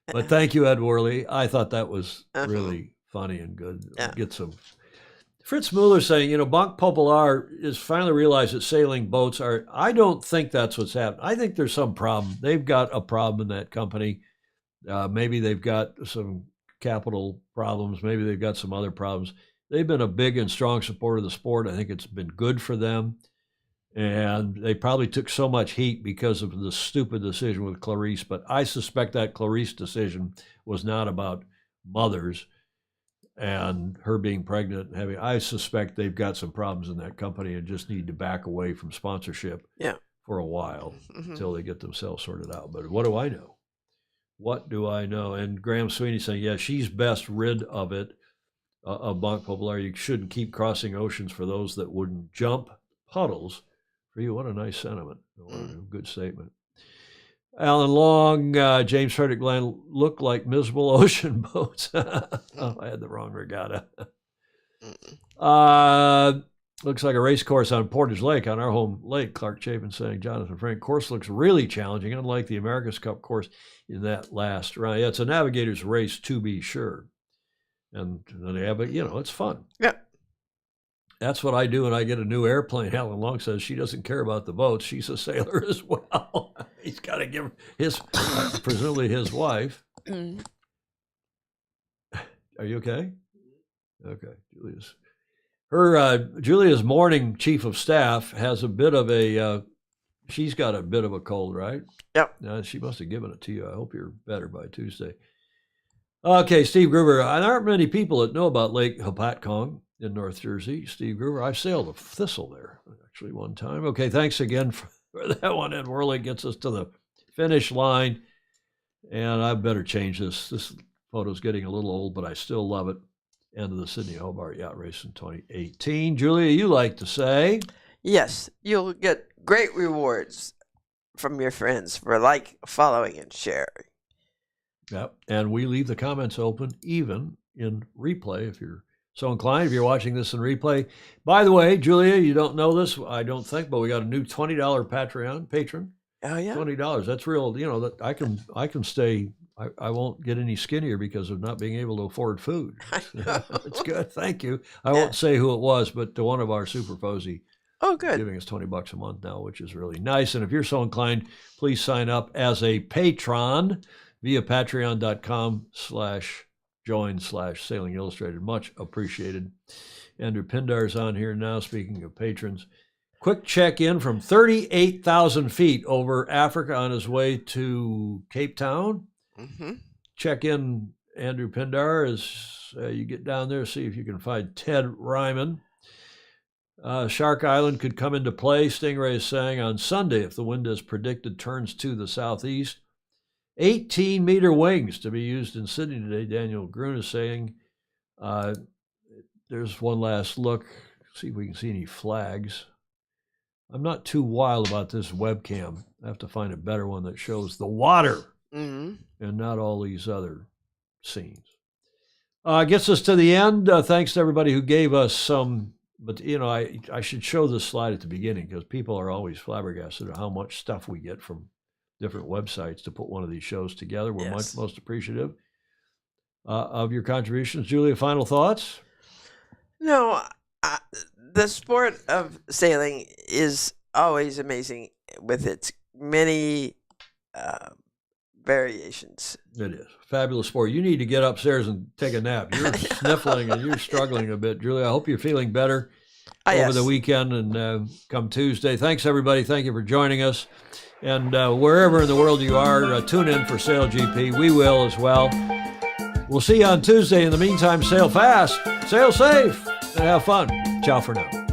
But thank you, Ed Worley. I thought that was really funny and good. Get some. Fritz Mueller saying, you know, Banque Populaire is finally realized that sailing boats are, I don't think that's what's happened. I think there's some problem. They've got a problem in that company. Maybe they've got some capital problems. Maybe they've got some other problems. They've been a big and strong supporter of the sport. I think it's been good for them. And they probably took so much heat because of the stupid decision with Clarice. But I suspect that Clarice decision was not about mothers and her being pregnant and having. I suspect they've got some problems in that company and just need to back away from sponsorship for a while until they get themselves sorted out. But what do I know? What do I know? And Graham Sweeney saying, yeah, she's best rid of it, of Banque Populaire. You shouldn't keep crossing oceans for those that wouldn't jump puddles. For you, what a nice sentiment. What a good statement. Alan Long, James Frederick Glenn look like miserable ocean boats. Oh, I had the wrong regatta. Looks like a race course on Portage Lake, on our home lake. Clark Chapin saying, Jonathan Frank, course looks really challenging, unlike the America's Cup course in that last round. Yeah, it's a navigator's race, to be sure. And they have, it's fun. Yeah. That's what I do when I get a new airplane. Alan Long says she doesn't care about the boats. She's a sailor as well. He's got to give his, presumably his wife. Mm. Are you okay? Okay, Julia's morning chief of staff has a bit of a, she's got a bit of a cold, right? Yep. She must have given it to you. I hope you're better by Tuesday. Okay, Steve Gruber. There aren't many people that know about Lake Hopatcong in North Jersey. Steve Gruber, I've sailed a Thistle there actually one time. Okay, thanks again for that one. Ed Worley gets us to the finish line. And I better change this. This photo's getting a little old, but I still love it. End of the Sydney Hobart Yacht Race in 2018. Julia, you like to say? Yes, you'll get great rewards from your friends for following, and sharing. Yep. And we leave the comments open even in replay if you're so inclined, if you're watching this in replay. By the way, Julia, you don't know this, I don't think, but we got a new $20 Patreon patron. Oh yeah. $20. That's real, that I can stay, I won't get any skinnier because of not being able to afford food. It's good. Thank you. I won't say who it was, but to one of our Super Posey. Oh, good. Giving us $20 a month now, which is really nice. And if you're so inclined, please sign up as a patron via patreon.com/join/Sailing Illustrated. Much appreciated. Andrew Pindar's on here now, speaking of patrons. Quick check-in from 38,000 feet over Africa on his way to Cape Town. Mm-hmm. Check in, Andrew Pindar, as you get down there, see if you can find Ted Ryman. Shark Island could come into play, Stingray is saying, on Sunday if the wind as predicted turns to the southeast. 18-meter wings to be used in Sydney today, Daniel Grun is saying. There's one last look, see if we can see any flags. I'm not too wild about this webcam. I have to find a better one that shows the water and not all these other scenes. Gets us to the end. Thanks to everybody who gave us some, but I should show this slide at the beginning because people are always flabbergasted at how much stuff we get from different websites to put one of these shows together. We're most appreciative of your contributions. Julia, final thoughts? No, the sport of sailing is always amazing with its many variations. It is. Fabulous sport. You need to get upstairs and take a nap. You're sniffling and you're struggling a bit. Julia, I hope you're feeling better over the weekend and come Tuesday. Thanks, everybody. Thank you for joining us. And wherever in the world you are, tune in for SailGP. We will as well. We'll see you on Tuesday. In the meantime, sail fast, sail safe, and have fun. Ciao for now.